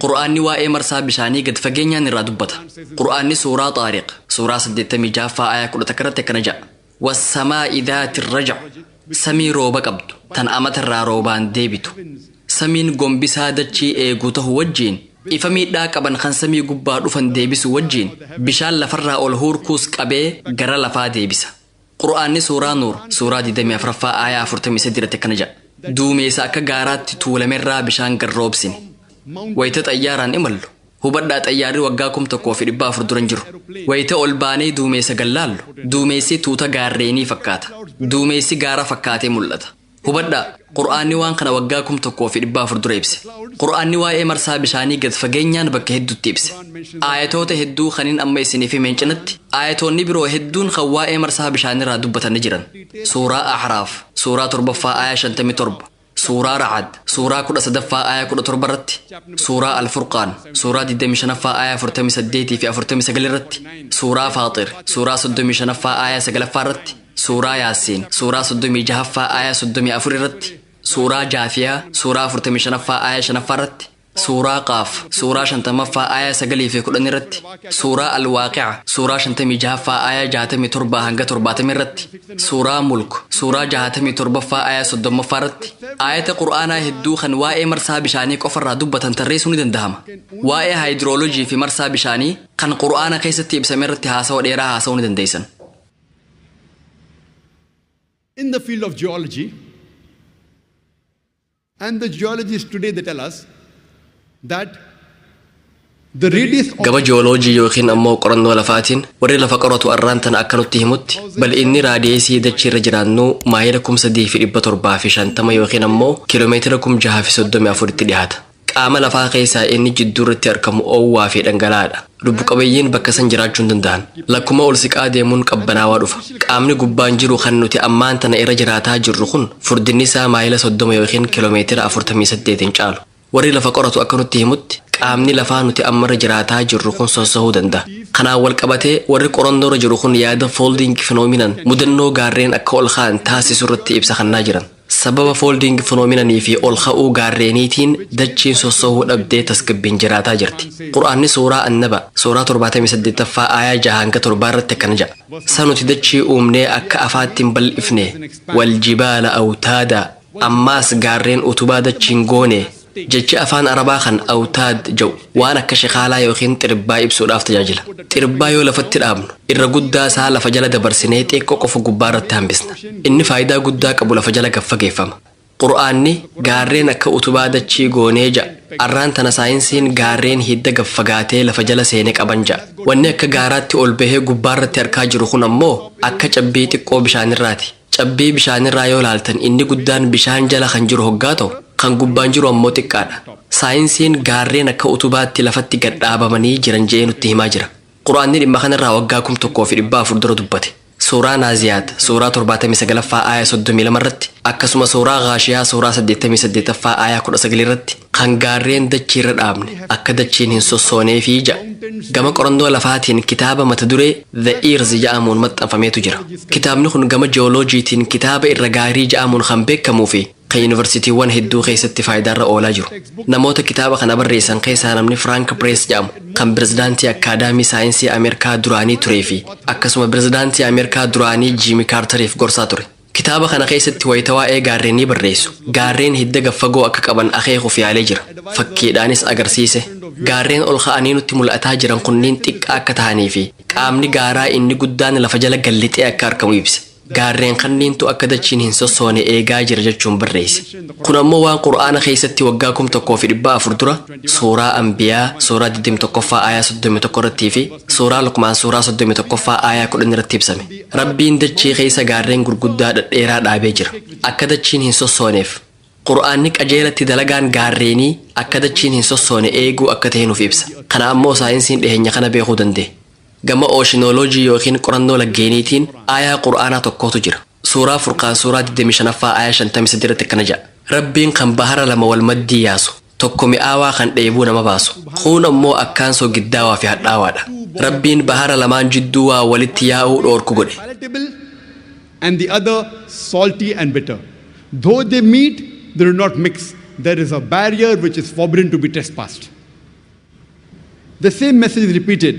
Qur'aanni waa'ee marsaa bishaanii gad fageenyaan irraa dubbata. Qur'aanni suuraa Xaariq suuraa 86ffaa aayaa 11 irratti akkana jedha. Wassamaa'i dhaati rajac samii rooba qabdu tan amatarraa roobaan deebitu samiin gombisaa dachii eeguu ta'u wajjiin ifa miidhaa qaban kan samii gubbaa dhufan deebisu wajjiin bishaan lafarraa ol hurkuus qabee gara lafaa deebisa. Qur'aanni suuraa Nuur suuraa 24ffaa aayaa 43 kana jedha. Duumessa akka gaaraatti tuulamerraa bishaan garroobsine. Wayita xayyaaraan imallu hubadhaa xayyaarri waggaa 1400 duran jiru. Wayita ol baanee duumessa gallaallu duumessi tuuta gaarreenii fakkaata. Duumessi gaara fakkaatee mul'ata. Hubadhaa Qur'aanni waan kana waggaa 1400 dura ibse. Qur'aanni waa'ee marsaa bishaanii gad fageenyaan bakka hedduutti ibse. Aayatoota hedduu kaniin amma isiniif himeen cinatti aayatoonni biroo hedduun kan waa'ee marsaa bishaanirraa dubbatanii jiran. Suuraa Ahraaf suuraa 7ffaa aayaa 57. Suuraa Ra'ad suuraa 13ffaa aayaa 17 irratti. Suuraa Al-Furqaan suuraa 25ffaa aayaa 48 fi 49 irratti. Suuraa Faaxir suuraa 35ffaa aayaa 9ffaa irratti. Suuraa Yaasiin suuraa 36ffaa aayaa 34 irratti. Suuraa Jaafiyaa suuraa 45ffaa aayaa 5ffaa irratti. Suuraa Qaaf suuraa 50ffaa aayaa 9 fi 10 irratti. Suuraa Al-Waaqi'a suuraa 56ffaa aayaa 67 hanga 70 irratti. Suuraa Mulk suuraa 67ffaa aayaa 30ffaa irratti. Aayata Qur'aanaa hedduu kan waa'ee marsaa bishaanii qofarraa dubbatan tarreessuu ni danda'ama. Waa'ee haayidrooloojii fi marsaa bishaanii kan Qur'aana keessatti ibsame irratti haasawa dheeraa haasa'uu ni dandeessan. In the field of geology, and the geologists today they tell us that the radius of Gama jiyooloojii yookiin ammoo qorannoo lafaatiin warri lafa qoratu arraan tana akka nutti himutti bal'inni raadiyeesii dachiirra jiraannu maayila 3750 yookiin ammoo kiiloomeetira 634 tti dhiyaata. Qaama lafaa keessaa inni jidduurratti argamu oowwaa fi dhangala'aadha. Lubbu qabeeyyiin bakka san jiraachuu hin danda'an. Lakkuma ol siqaa deemuun qabbanaawaa dhufa. Qaamni gubbaan jiru kan nuti ammaan tana irra jiraataa jirru kun furdinni isaa maayila 30 yookiin kiiloomeetira 48 hin caalu. Warri lafa qoratu akka nutti himutti qaamni lafaa nuti amma irra jiraataa jirru kun sossahuu danda'a. Kanaan wal qabatee warri qorannoo irra jiru kun yaada folding phenomenon mudannoo gaarreen akka ol ka'an taasisu irratti ibsa kennaa jiran. Sababa folding phenomenanii fi ol ka'uu gaarreeniitiin dachiin sossahuu dhabdee tasgabbiin jiraataa jirti. Qur'aanni suuraa Annaba suuraa 78ffaa aayaa 6 hanga 7 irratti akkana jedha. Sanuti dachii uumnee akka afaatti hin bal'ifne wal jibaala awtaada ammaas gaarreen utubaa dachiin goone. Jechi afaan Arabaa kan awtaad jedhu waan akka shaqaalaa yookiin xiribbaa ibsuudhaaf tajaajila. Xiribbaa yoo lafatti dhaabnu irra guddaa isaa lafa jala dabarsinee xiqqoo qofa gubbaa irratti hambisna. Inni faayidaa guddaa qabu lafa jala gaffageeffama. Qur'aanni gaarreen akka utubaa dachii goonee jedha. Arraan tana saayinsiin gaarreen hidda gaffagaatee lafa jala seenee qaban jedha. Wanni akka gaaraatti ol bahee gubbaa irratti argaa jiru kun ammoo akka cabbii xiqqoo bishaanirraati. Cabbii bishaanirraa yoo laaltan inni guddaan bishaan jala kan jiru hoggaa ta'u kan gubbaan jiru ammoo xiqqaadha. Saayinsiin gaarreen akka utubaatti lafatti gad dhaabamanii jiran jedhee nutti himaa jira. Qur'aanni dhimma kanarraa waggaa 1400 dura dubbate. Suuraa Naaziyaat suuraa 79ffaa aayaa 32 irratti akkasuma suuraa Gaashiyaa suuraa 88ffaa aayaa 19 irratti kan gaarreen dachiirra dhaabne akka dachiin hin sossoonee fi ja'a. Gama qorannoo lafaatiin kitaaba mata duree The Ears jedhamuun maxxanfameetu jira. Kitaabni kun gama jiyooloojiitiin kitaaba irra gaarii jedhamuun kan beekamuu fi kan yuunivarsiitiiwwan hedduu keessatti faayidaarra oolaa jiru. Namoota kitaaba kana barreessan keessaa namni Frank Press jedhamu kan pirezidaantii Akaadaamii Saayinsii Ameerikaa duraanii turee fi akkasuma pirezidaantii Ameerikaa duraanii Jimmy Carteriif gorsaa ture. Kitaaba kana keessatti wayita waa'ee gaarreenii barreessu. Gaarreen hidda gaffagoo akka qaban akeekuuf yaalee jira. Fakkiidhaanis agarsiise. Gaarreen ol ka'anii nutti mul'ataa jiran kunniin xiqqaa akka ta'anii fi qaamni gaaraa inni guddaan lafa jala gallixee akka argamu ibse. Gaarreen kanniintu akka dachiin hin sossoone eegaa jira jechuun barreesse. Kun ammoo waan Qur'aana keessatti waggaa 1400 dura suuraa Anbiyaa suuraa 21ffaa aayaa 31 irratti fi suuraa Luqmaan suuraa 31ffaa aayaa 10 irratti ibsame. Rabbiin dachii keessa gaarreen gurguddaa dhedheeraa dhaabee jira. Akka dachiin hin sossooneef. Qur'aanni qajeelatti dalagaan gaarreenii akka dachiin hin sossoone eeguu akka ta'e nuuf ibsa. Kana ammoo saayinsiin dhiheenya kana beekuu danda'e. Gama ooshinoloojii yookiin qorannoo laggeeniitiin aayaa Qur'aanaa tokkotu jira. Suuraa Furqaan suuraa 25ffaa aayaa 53 irratti akkana jedha. Rabbiin kan bahara lama wal maddii yaasu tokko mi'aawaa kan dheebuu nama baasu kuun ammoo akkaan soogiddaawaa fi hadhaawaadha. Rabbiin bahara lamaan jidduu waa walitti yaa'uu dhoorku godhe. And the other salty and bitter. Though they meet, they do not mix. There is a barrier which is forbidden to be trespassed. The same message is repeated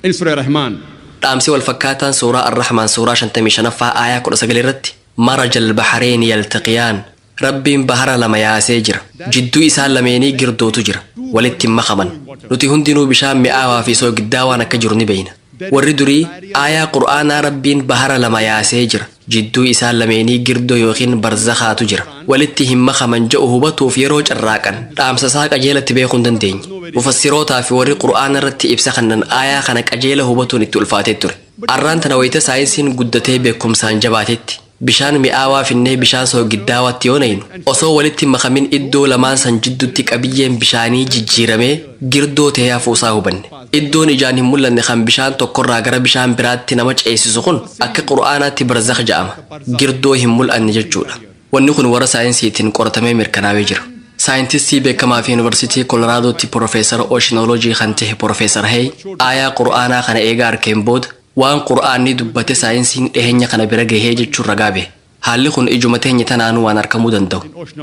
in Surah Rahman. Dhaamsi wal fakkaataan suuraa Ar-Rahmaan suuraa 55ffaa aayaa 19 irratti مرج البحرين يلتقيان ربين بحر لما ياسيجر جدو إسان لميني جردو تجر ولتم مخمن نتي هندنو بشام مئاوا في سوق الداوانا كجرني بين والردري آية قرآن ربين بحر لما ياسيجر جدو إسان لميني جردو يوخين برزخا تجر ولتهم مخمن جأوه بطو في روج الراكن رام سساق أجيلة بيخون دندين مفسروتا في وري قرآن رتي إبسخنن آية خانك أجيلة هبطو نتو الفاتتر أران تنويت ساينسين قدتي بكم سانجباتت bishaan mi'aawaa finnee bishaan soo giddaawatti yoonaynu osoo walitti makamin iddoo lamaan san jidduutti qabiyyeen bishaanii jijjiiramee girdoo ta'ee hafuusaa hubanne iddoon ijaan hin mul'anne kan bishaan tokkorraa gara bishaan biraatti nama ceesisu kun akka qura'aanaatti barzakh jedhama girdoo hin mul'anne jechuudha wanni kun warra saayinsiitiin qoratamee mirkanaa'ee jira saayintistii beekamaa fi yuunivarsiitii koloraadooti Profeesar Oceanology kan ta'e Profeesar Hey aayaa qura'aanaa kana eegaa arkeen booda waan qura'aanni dubbate saayinsiin dhiheenya kana bira gahee jechuun ragaabe haalli kun ijuma teenya tanaanuu waan argamuu danda'u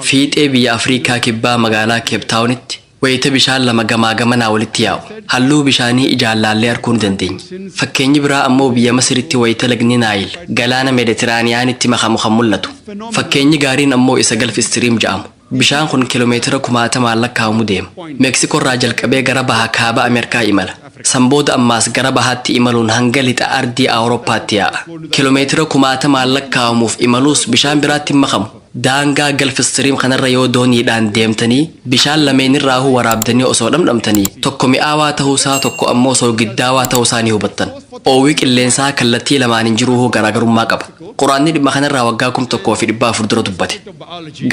fiixee biyya Afrikaa kibbaa magaalaa Keeptaawunitti wayita bishaan lama gamaa gamanaa walitti yaa'u halluu bishaanii ijaan laallee arguu ni dandeenya fakkeenyi biraa ammoo biyya Masiritti wayita lagni Naayil galaana Meeditiraaniyaanitti makamu kan mul'atu fakkeenyi gaariin ammoo isa Galf Stream jedhamu bishaan kun kiiloomeetira 60 lakkaa'amu deema Meeksikoorraa jalqabee gara baha kaaba Ameerikaa imala sanbooda ammaas gara bahaatti imaluun hanga lixa ardii Awurooppaatti yaa'a kiiloomeetira 60 lakkaa'amuuf imaluus bishaan biraatti makamu daangaa Galf Stream kanarra yoo dooniidhaan deemtanii bishaan lameenirraa waraabdanii osoo dhamdhamtanii tokko mi'aawaa ta'uusaa tokko ammoo osoo giddaawaa ta'uusaa ni hubattan oowwii qilleensaa kallattii lamaaniin jiruu garaagarummaa qaba quraanni dhimma kanarraa waggaa 1400 dura dubbate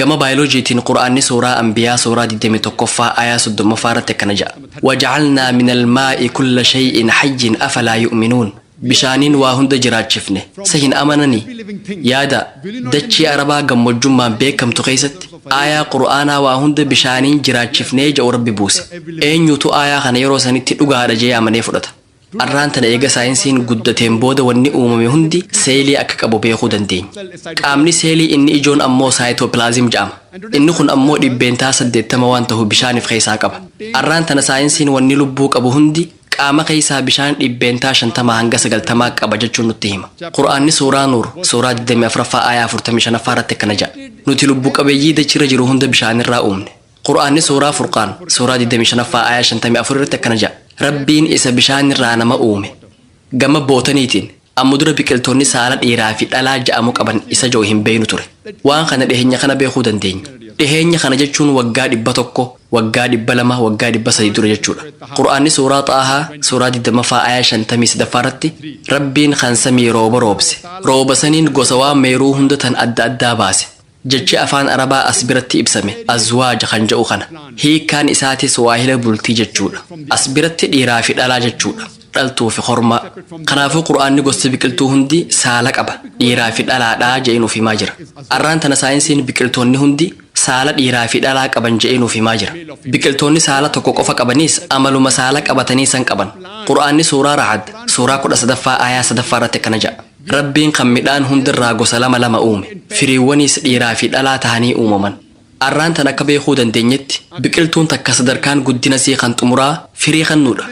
gama baayoloojiitiin quraanni suuraa anbiyaa suuraa 21ffaa aayaa 30ffaa irratti akkana jedha waja'alnaa minal maa'i kulla shay'in hayyin afalaa yu'minuun bishaaniin waa hunda jiraachifne sahin amananii yaada dachii arabaa gammojjummaan beekamtu keessatti aayaa qura'aanaa waa hunda bishaaniin jiraachifnee jedhu rabbi buuse eenyutu aayaa kana yeroo sanitti dhugaadha jee amanee fudhata arraan tana eega saayinsiin guddateen booda wanni uumame hundi seelii akka qabu beekuu dandeenya qaamni seelii inni ijoon ammoo saayitoopilaazim jedhama inni kun ammoo dhibbeentaa 80 waan ta'u bishaaniif keessaa qaba arraan tana saayinsiin wanni lubbuu qabu hundi qaama keessaa bishaan dhibbeentaa 50 hanga 90 qaba jechuun nutti hima qura'aanni suuraa nuur suuraa 24ffaa aayaa 45ffaa irratti akkana jedha nuti lubbuu qabeeyyii dachirra jiru hunda bishaanirraa uumne qura'aanni suuraa furqaan suuraa 25ffaa aayaa 54 irratti akkana jedha rabbiin isa bishaanirraa nama uume gama bootaniitiin amma dura biqiltoonni saala dhiiraa fi dhalaa ja'amu qaban isa joo hin beeynu ture waan kana dhiheenya kana beekuu dandeenya dhiheenya kana jechuun waggaa 100 waggaa 200 waggaa 300 dura jechuudha qura'aanni suuraa xaahaa suuraa 20ffaa aayaa 53ffaa irratti rabbiin kan samii rooba roobse rooba saniin gosa waan meeruu hunda tan adda addaa baase jechi afaan arabaa as biratti ibsame azwaaja kan jedhu kana hiikkaan isaatis waahila bultii jechuudha as biratti dhiiraa fi dhalaa jechuudha dhaltuu fi hormaa kanaafuu qura'aanni gosti biqiltuu hundi saala qaba dhiiraa fi dhalaadhaa jedhee nuuf himaa jira arraan tana saayinsiin biqiltoonni hundi saala dhiiraa fi dhalaa qaban jedhee nuuf himaa jira biqiltoonni saala tokko qofa qabaniis amaluma saala qabatanii san qaban qura'aanni suuraa ra'ad suuraa 13ffaa aayaa 3ffaa irratti akkana jedha rabbiin kan midhaan hundirraa gosa lama uume firiiwwanis dhiiraa fi dhalaa tahanii uumaman arraan tan akka beekuu dandeenyetti biqiltuun takka sadarkaan guddina sii kan xumuraa firii kannuudha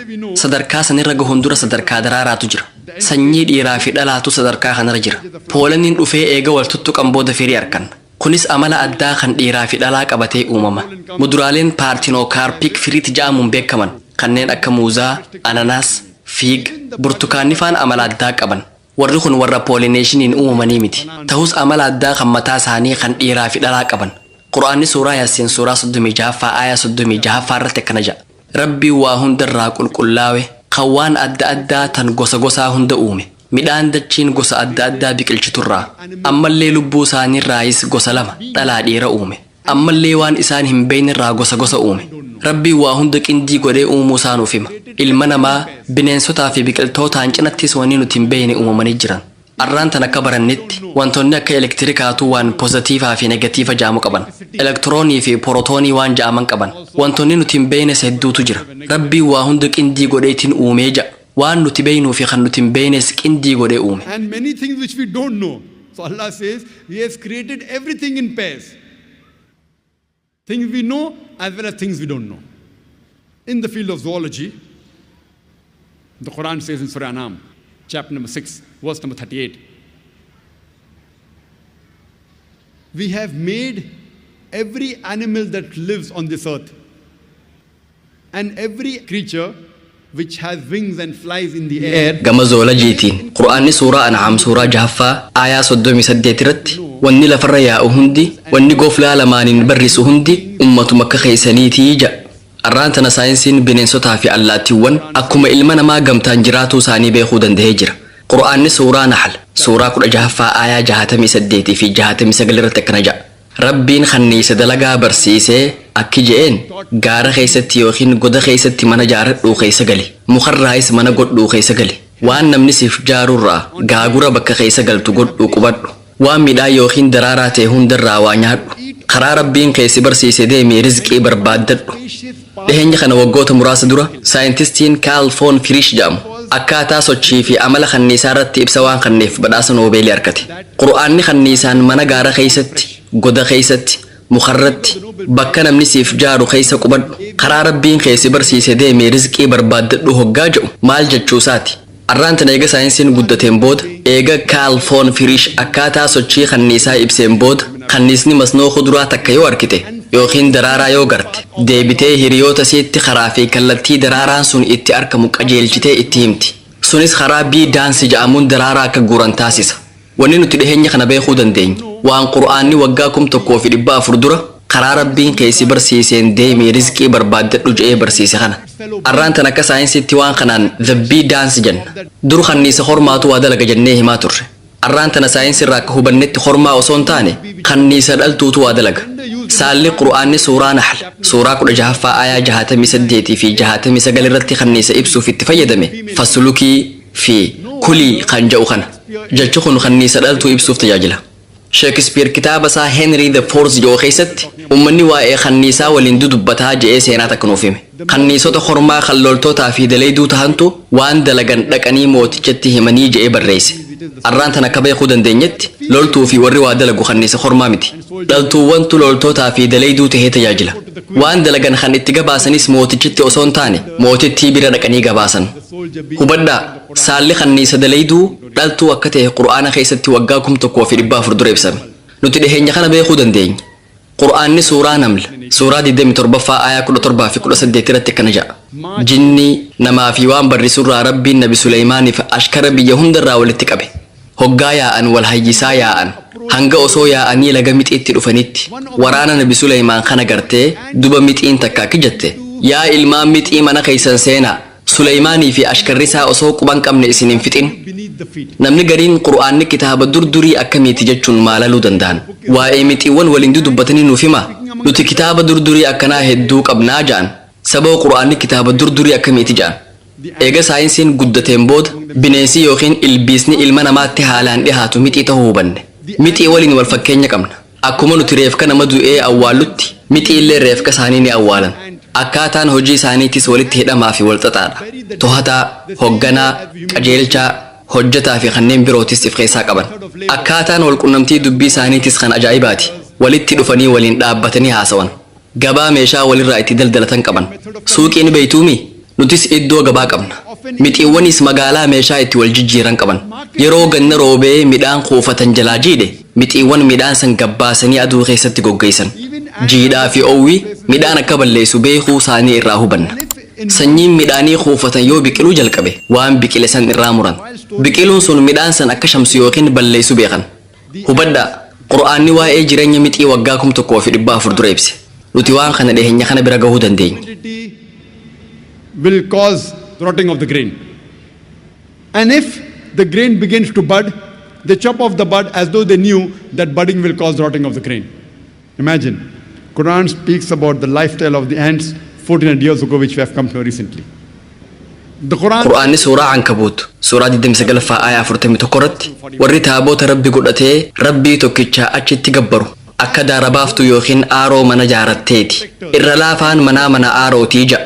sadarkaa sanirra gahuun dura sadarkaa daraaraatu jira sanyii dhiiraa fi dhalaatu sadarkaa kanarra jira poolaniin dhufee eega wal tuttuqan booda firii arkan kunis amala addaa kan dhiiraa fi dhalaa qabatee uumama muduraaleen paartinookaarpik firiitti ja'amuun beekaman kanneen akka muuzaa ananaas fiig burtukaanni faan amala addaa qaban warri kun warra poolineeshiniin uumamanii miti ta'us amala addaa kan mataa isaanii kan dhiiraa fi dhalaa qaban qura'aanni suuraa yaasiin suuraa 36ffaa aayaa 36ffaa irratti akkana jedha rabbiin waa hundarraa qulqullaawe kan waan adda addaa tan gosa gosaa hunda uume midhaan dachiin gosa adda addaa biqilchiturraa ammallee lubbuu isaaniirraayis gosa 2 dhalaa dhiira uume ammallee waan isaan hin beeynirraa gosa gosa uume rabbiin waa hunda qindii godhee uumuu isaa nuuf hima ilma namaa bineensotaa fi biqiltootaan cinattis wanni nuti hin beeyne uumamanii jiran arraan tan akka barannetti wantoonni akka elektirikaatu waan pozitiivaa fi negatiiva ja'amu qaban elektiroonii fi porotoonii waan ja'aman qaban wantoonni nuti hin beeynes hedduutu jira rabbiin waa hunda qindii godheetiin uumee ja'a waan nuti beeynuu fi kan nuti hin beeynes qindii godhee uume And many things which we don't know. So Allah says, He has created everything in pairs. Things we know as well as things we don't know. In the field of zoology, the Quran says in Surah Anam, chapter number 6, verse number 38. we have made every animal that lives on this earth and every creature which has wings and flies in the air. gama zoola jiitiin qur'aanni suuraa an'aam suuraa jahaffaa aayaa 38 irratti wanni lafarra yaa'u hundi wanni goflaa lamaaniin barrisu hundi ummatuma akka keeysaniitii jedha. Arraan tana saayinsiin bineensotaa fi allaattiiwwan akkuma ilma namaa gamtaan jiraatuu isaanii beekuu danda'ee jira. Qur'aanni suuraa Nahl suuraa 16ffaa aayaa 68 fi 69 irratti akkana jedha. Rabbiin kanniisa dalagaa barsiisee akki je'een gaara keessatti yookiin goda keessatti mana jaaradhuu keessa gali. Mukarraayis mana godhuu keessa gali. Waan namni siif jaarurraa gaagura bakka keessa galtu godhuu qubadhu. Waan midhaan yookiin daraaraa ta'e hundarraa waa nyaadhu. Karaa Rabbiin keessi barsiisee deemee rizqii barbaaddadhu. Dhiheenya kana waggoota muraasa dura saayintistiin Kaarl foon Firiish jedhamu akkaataa sochii fi amala kanniisaa irratti ibsa waan kanneef badhaasa noobeelii argate. Qur'aanni kanniisaan mana gaara keessatti, goda keessatti, mukarratti, bakka namni siif jaaru keessa qubadhu. Karaa Rabbiin keessi barsiisee deemee rizqii barbaaddadhu hoggaa jedhu maal jechuusaati. Arraan tana eega saayinsiin guddateen booda eega Kaarl foon Firiish akkaataa sochii kanniisaa ibseen booda kanniisni masnoo kuduraa takka yoo argite yookiin daraaraa yoo garte deebitee hiriyoota isiitti karaa fi kallattii daraaraan sun itti argamu qajeelchitee itti himti. Sunis karaa bii daansi jedhamuun daraaraa akka guuran taasisa. Wanni nuti dhiheenya kana beekuu dandeenya waan qur'aanni waggaa 1400 dura karaa Rabbiin keessi barsiiseen deemee rizqii barbaaddadhu jedhee barsiise kana. Arraan tan akka saayinsiitti waan kanaan the bee dance jenna. Dur kanniisa hormaatu waa dalaga jennee himaa turre. Arraan tana saayinsirraa akka hubannetti hormaa osoo hin taane kanniisa dhaltuutu waa dalaga. Saalli qur'aanni suuraa Nahl suuraa 16ffaa aayaa 68 fi 69 irratti kanniisa ibsuuf itti fayyadame fasulukii fi kulii kan jedhu kana. Jechi kun kanniisa dhaltuu ibsuuf tajaajila. Shakespeare kitaaba isaa Henry the Fourth jedhu keessatti ummanni waa'ee kanniisaa waliin dudubbataa jedhee seenaa takka nuuf hime. Kanniisota hormaa kan loltootaa fi daleeyduu tahantu waan dalagan dhaqanii mootichatti himanii jedhee barreesse. Arraan tan akka beekuu dandeenyetti loltuu fi warri waa dalagu kanniisa hormaa miti. Dhaltuuwwantu loltootaa fi daleeyduu tahee tajaajila. Waan dalagan kan itti gabaasanis mootichitti osoo hin taane mootittii bira dhaqanii gabaasan. Hubadhaa saalli kanniisa daleeyduu dhaltuu akka ta'e qur'aana keessatti waggaa 1400 dura ibsame. Nuti dhiheenya kana beekuu dandeenya. Qur'aanni suuraa Naml suuraa 27ffaa aayaa 17 fi 18 irratti akkana jedha. Jinni namaa fi waan barrisurraa Rabbiin Nabi Suleymaaniif ashkara biyya hundarraa walitti qabe. Hoggaa yaa'an wal hayyisaa yaa'an hanga osoo yaa'anii laga mixiitti dhufanitti waraana Nabi Suleymaan kana gartee duba mixiin takka akka jette yaa ilmaan mixii mana keessan seenaa Suleymaanii fi ashkarrisaa osoo quban qabne isin hin fixin. Namni gariin qur'aanni kitaaba durdurii akkamiiti jechuun maalaluu danda'an. Waa'ee mixiiwwan waliin dudubbatanii nuuf hima. Nuti kitaaba durdurii akkanaa hedduu qabnaa ja'an. Sababa qur'aanni kitaaba durdurii akkamiiti ja'an. Eega saayinsiin guddateen booda bineensi yookiin ilbiisni ilma namaatti haalaan dhihaatu mixii ta'uu hubanne. Mixii waliin wal fakkeenya qabna. Akkuma nuti reefka nama du'ee awwaallutti mixii illee reefka isaanii ni awwaalan. Akkaataan hojii isaaniitis walitti hidhamaa fi wal xaxaadha. To'ataa, hogganaa, qajeelchaa, hojjetaa fi kanneen birootis if keessaa qaban. Akkaataan walqunnamtii dubbii isaaniitis kan ajaa'ibaati. Walitti dhufanii waliin dhaabbatanii haasawan. Gabaa meeshaa walirraa itti daldalatan qaban. Suuqiin beeytuumi nutis iddoo gabaa qabna. Mixiiwwanis magaalaa meeshaa itti wal jijjiiran qaban. Yeroo ganna roobee midhaan kuufatan jalaa jiidhe mixiiwwan midhaan san gabbaasanii aduu keessatti goggeessan. Jiidhaa fi owwii midhaan akka balleessu beekuu isaanii irraa hubanna. Sanyiin midhaanii kuufatan yoo biqiluu jalqabe waan biqile san irraa muran. Biqiluun sun midhaan san akka shamsu yookiin balleessu beekan. Hubadhaa qur'aanni waa'ee jireenya mixii waggaa 1400 dura ibse. Nuti waan kana dhiheenya kana bira gahuu dandeenya. Will cause rotting of the grain. And if the grain begins to bud, they chop off the bud as though they knew that budding will cause rotting of the grain. Imagine, Quran speaks about the lifestyle of the ants 1400 years ago, which we have come to know recently. The Qur'aanni suuraa Ankabuut suuraa 29ffaa aayaa 41 irratti warri taaboota Rabbi godhatee Rabbii tokkichaa achitti gabbaru akka daara baaftu yookiin aaroo mana jaaratteeti. Irra laafaan mana aarootii ja'a.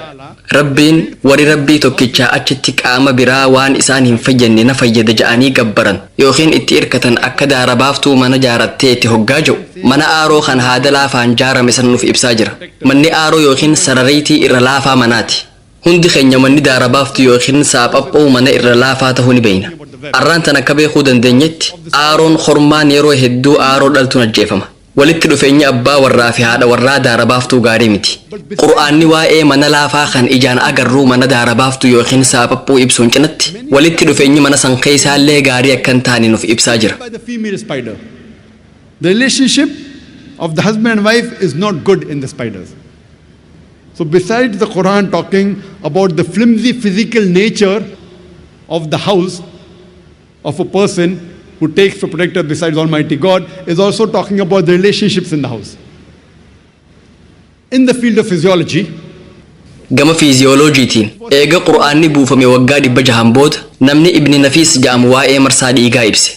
Rabbiin warri Rabbii tokkichaa achitti qaama biraa waan isaan hin fayyadne na fayyada ja'anii gabbaran yookiin itti irkatan akka daara baaftuu mana jaaratteeti hoggaa jiru. Mana aaroo kan haada laafaan jaarame san nuuf ibsaa jira. Manni aaroo yookiin sarariitii irra laafaa manaati. Hundi keenya manni daara baaftu yookiin saaphaphoo mana irra laafaa ta'uu ni beekna. Arraan tan akka beekuu dandeenyetti aaroon hormaan yeroo hedduu aaroo dhaltuun ajjeefama. walitti dhufeenya abbaa warraa fi haadha warraa daara baaftuu gaarii miti. Qur'aanni waa'ee mana laafaa kan ijaan agarruu mana daara baaftuu yookiin saapaphuu ibsuun cinatti walitti dhufeenyi mana san keessaallee gaarii akka hin taane nuuf ibsaa jira. The relationship of the husband and wife is not good in the spiders. So besides the Quran talking about the flimsy physical nature of the house of a person who takes for protector besides Almighty God, is also talking about the relationships in the house. In the field of physiology, gama fiiziyooloojiitiin eega qur'aanni buufame waggaa 600 booda namni ibni nafiis jedhamu waa'ee marsaa dhiigaa ibse.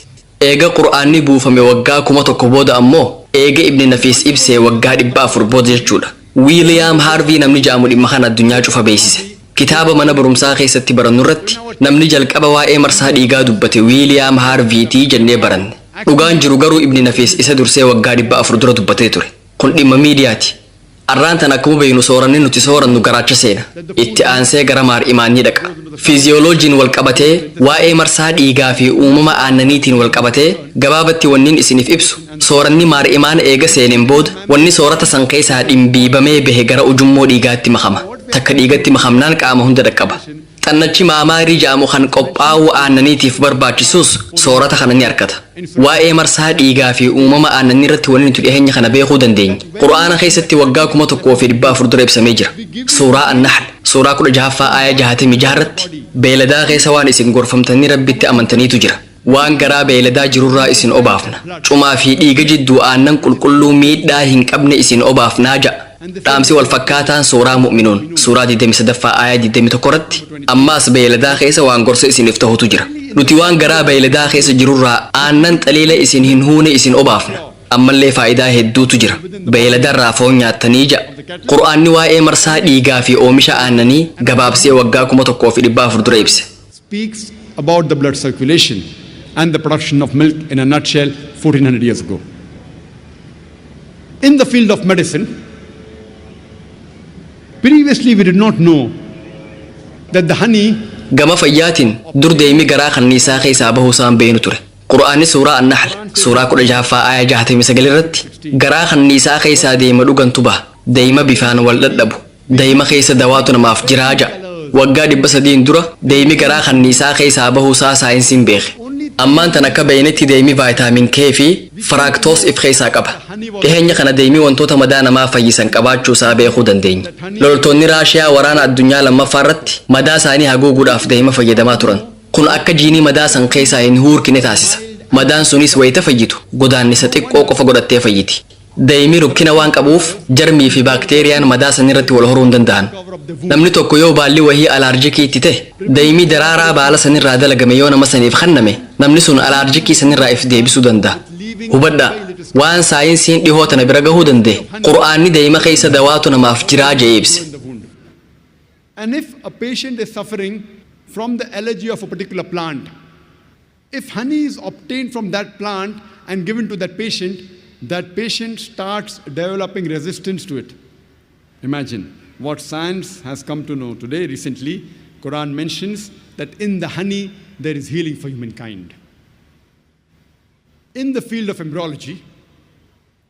Eega qur'aanni buufame waggaa 1000 booda ammoo eega ibni nafiis ibse waggaa 400 booda jechuudha. Wiiliyaam Haarvii namni jedhamu dhimma kana addunyaa cufa beeksise. Kitaaba mana barumsaa keessatti barannu irratti namni jalqaba waa'ee marsaa dhiigaa dubbate Wiiliyaam Haarviitii jennee baranne. Dhugaan jiru garuu ibni nafiis isa dursee waggaa 400 dura dubbatee ture. Kun dhimma miidiyaati. Arraan tan akkuma beeynu sooranni nuti soorannu garaacha seena. Itti aansee gara maar imaanii dhaqa. Fiiziyooloojiin wal qabatee waa'ee marsaa dhiigaa fi uumama aannaniitiin wal qabatee gabaabatti wanniin isiniif ibsu. Sooranni maar imaan eega seeneen booda wanni soorata san keessaa dhimbiibamee bahe gara ujummoo dhiigaatti makama. Takka dhiigatti makamnaan qaama hunda dhaqqaba. Xannachi maamaarii jedhamu kan qophaa'uu aannaniitiif barbaachisus soorata kana ni argata. Waa'ee marsaa dhiigaa fi uumama aannanii irratti wanni nuti dhiyeenya kana beekuu dandeenya. Qur'aana keessatti waggaa 1400 dura ibsamee jira. Suuraa An-Nahl suuraa 16ffaa aaya 66 irratti beeladaa keessa waan isin gorfamtanii rabbitti amantaniitu jira. Waan garaa beeladaa jirurraa isin obaafna. Cumaa fi dhiiga jidduu aannan qulqulluu miidhaa hin qabne isin obaafnaa ja'a. Dhaamsi wal fakkaataan suuraa mu'minuun suuraa 23ffaa aaya 21 irratti ammaas beeladaa keessa waan gorsa isiniif ta'utu jira. Nuti waan garaa beeladaa keessa jirurraa aannan xaliila isin hin huune isin obaafna. Ammallee faayidaa hedduutu jira. Beeladarraa foon nyaattanii ja'a. Qur'aanni waa'ee marsaa dhiigaa fi oomisha aannanii gabaabsee waggaa 1400 dura ibse. Speaks about the blood circulation and the production of milk in a nutshell 1400 years ago. In the field of medicine, previously we did not know that the honey gama fayyaatiin dur deemi garaa kanniisaa keessaa bahuusaan beenu ture. Qur'aanni suuraa An-Nahl suuraa 16ffaa aaya 69 irratti garaa kanniisaa keessaa deema dhugantu baha. Deema bifaan wal dhadhabu. Deema keessa dawaatu namaaf jiraa ja'a. Waggaa 300 dura deemi garaa kanniisaa keessaa bahuusaa saayinsiin beeke. Ammaan tan akka beeynetti deemi vaayitaamin K fi faraaktoos if keessaa qaba. Dhiheenya kana deemi wantoota madaa namaa fayyisan qabaachuu isaa beekuu dandeenya. Loltoonni Raashiyaa waraana addunyaa lammaffaa irratti madaa isaanii haguuguudhaaf deema fayyadamaa turan. Kun akka jiinii madaa san keessaa hin huurkine taasisa. Madaan sunis wayita fayyitu godaannisa xiqqoo qofa godhattee fayyiti. Deemi rukkina waan qabuuf jarmii fi baakteeriyaan madaa san irratti wal horuu hin danda'an. Namni tokko yoo baalli wahii alaarjikii itti ta'e deemi daraaraa baala sanirraa dalagame yoo nama saniif kenname namni sun alaarjikii sanirraa if deebisuu danda'a. Hubadhaa waan saayinsiin dhihoo tana bira gahuu danda'e qur'aanni deema keessa dawaatu namaaf jiraa jedhee ibse. And if a patient is suffering from the allergy of a particular plant, if honey is obtained from that plant and given to that patient starts developing resistance to it. Imagine what science has come to know today. Recently, Quran mentions that in the honey there is healing for humankind. In the field of embryology,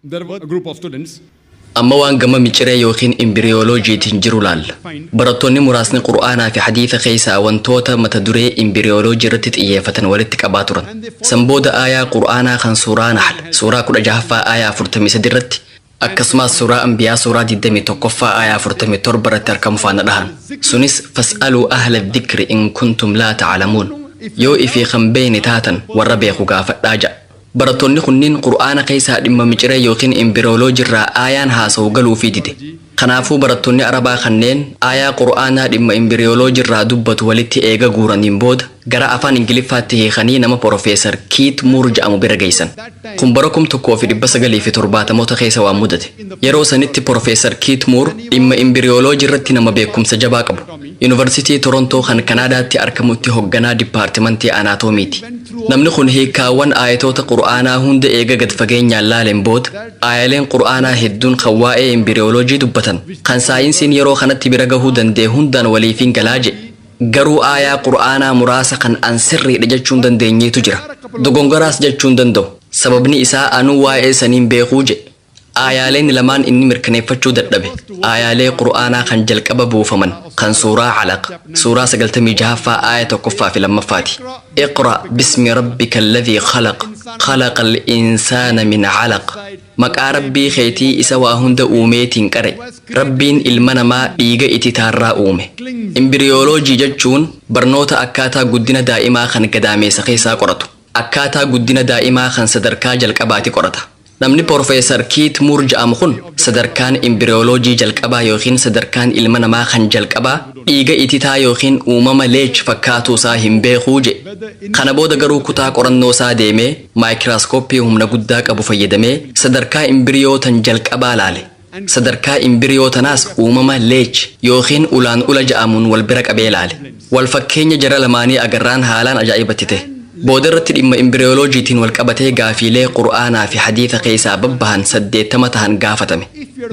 there were a group of students. Amma waan gama miciree yookiin imbiriyooloojiitiin jiru laalla. Barattoonni muraasni qur'aanaa fi hadiisa keessaa wantoota mata duree imbiriyooloojii irratti xiyyeeffatan walitti qabaa turan. Sanbooda aayaa qur'aanaa kan suuraa Nahl suuraa 16ffaa aayaa 43 irratti akkasumas suuraa Anbiyaa suuraa 21ffaa aayaa 47 irratti argamu faana dhahan. Sunis fas'aluu ahla dhikri in kuntum laa ta'lamuun. Yoo ifii kan beekne taatan warra beeku gaafadhaa ja'a. Barattoonni kunniin qur'aana keessaa dhimma miciree yookiin imbiriyooloojii irraa aayaan haasa'u galuu fi dide. Kanaafuu barattoonni Arabaa kanneen aayaa qur'aanaa dhimma imbiriyooloojii irraa dubbatu walitti eega guuraniin booda gara afaan Ingiliffaatti hiikanii nama Profeesar Keith Moore jedhamu bira geessan. Kun bara 1970 keessa waan mudate. Yeroo sanitti Profeesar Keith Moore dhimma imbiriyooloojii irratti nama beekumsa jabaa qabu. Yuunivarsiitii Torontoo kan Kanaadaatti argamutti hoogganaa dipaartimantii anaatoomiiti. Namni kun hiikkaawwan aayatoota qur'aanaa hunda eega gad fageenyaan laaleen booda aayaleen qur'aanaa hedduun kan waa'ee imbiriyooloojii dubbatan kan saayinsiin yeroo kanatti bira gahuu danda'e hundaan waliifiin galaa jedhe. Garuu aayaa qur'aanaa muraasa kan an sirriidha jechuun dandeenyeetu jira. Dogongoraas jechuun danda'u. Sababni isaa anuu waa'ee saniin beekuu jedhe. Aayaaleen lamaan inni mirkaneeffachuu dadhabe aayaalee qur'aanaa kan jalqaba buufaman kan suuraa calaq suuraa 96ffaa aaya 1ffaa fi 2ffaati. Iqra bismi rabbika alladhii khalaq khalaqa al-insaana min calaq. Maqaa rabbii keetii isa waa hunda uumeetiin qare. Rabbiin ilma namaa dhiiga ititaarraa uume. Imbiriyooloojii jechuun barnoota akkaataa guddina daa'imaa kan gadaameessa keessaa qoratu. Akkaataa guddina daa'imaa kan sadarkaa jalqabaati qorata. Namni Profeesar Kiit Muur jedhamu kun sadarkaan imbiriyooloojii jalqabaa yookiin sadarkaan ilma namaa kan jalqabaa dhiiga ititaa yookiin uumama leech fakkaatuu isaa hin beekuu je. Kana booda garuu kutaa qorannoo isaa deemee maayikiraaskooppii humna guddaa qabu fayyadamee sadarkaa imbiriyootan jalqabaa laale. Sadarkaa imbiriyootanaas uumama leech yookiin ulaan ula jedhamuun wal bira qabee laale. Wal fakkeenya jara lamaanii agarraan haalaan ajaa'ibatti ta'e. Booda irratti dhimma imbiriyooloojiitiin wal qabatee gaafiilee qur'aanaa fi hadiisa keessaa babbahan 80 ta'an gaafatame.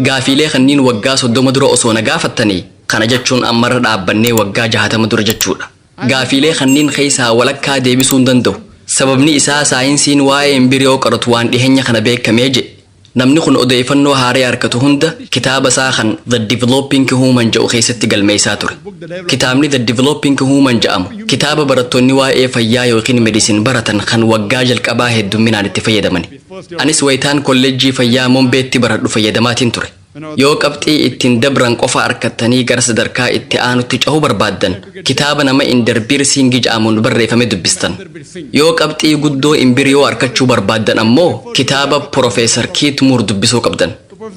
Gaafiilee kanneen waggaa 30 dura osoo na gaafattanii kana jechuun ammarra dhaabbannee waggaa 60 dura jechuudha. Gaafiilee kanneen keessaa walakkaa deebisuu hin danda'u. Sababni isaa saayinsiin waa'ee imbiriyoo qoratu waan dhiheenya kana beekamee je. Namni kun odeeffannoo haaraa harkatu hunda kitaaba isaa kan The Developing Human jedhu keessatti galmeessaa ture. Kitaabni The Developing Human jedhamu kitaaba barattoonni waa'ee fayyaa yookiin medicine baratan kan waggaa jalqabaa heddumminaan itti fayyadaman. Anis wayitaan kolleejjii fayyaa Mombeetti baradhu fayyadamaatiin ture. Yoo qabxii ittiin dabran qofa harkattanii gara sadarkaa itti aanutti cahuu barbaaddan kitaaba nama Inderbiir Siingi jedhamuun barreeffame dubbistan. Yoo qabxii guddoo imbiriyoo harkachuu barbaaddan ammoo kitaaba Profeesar Kiit Muur dubbisuu qabdan.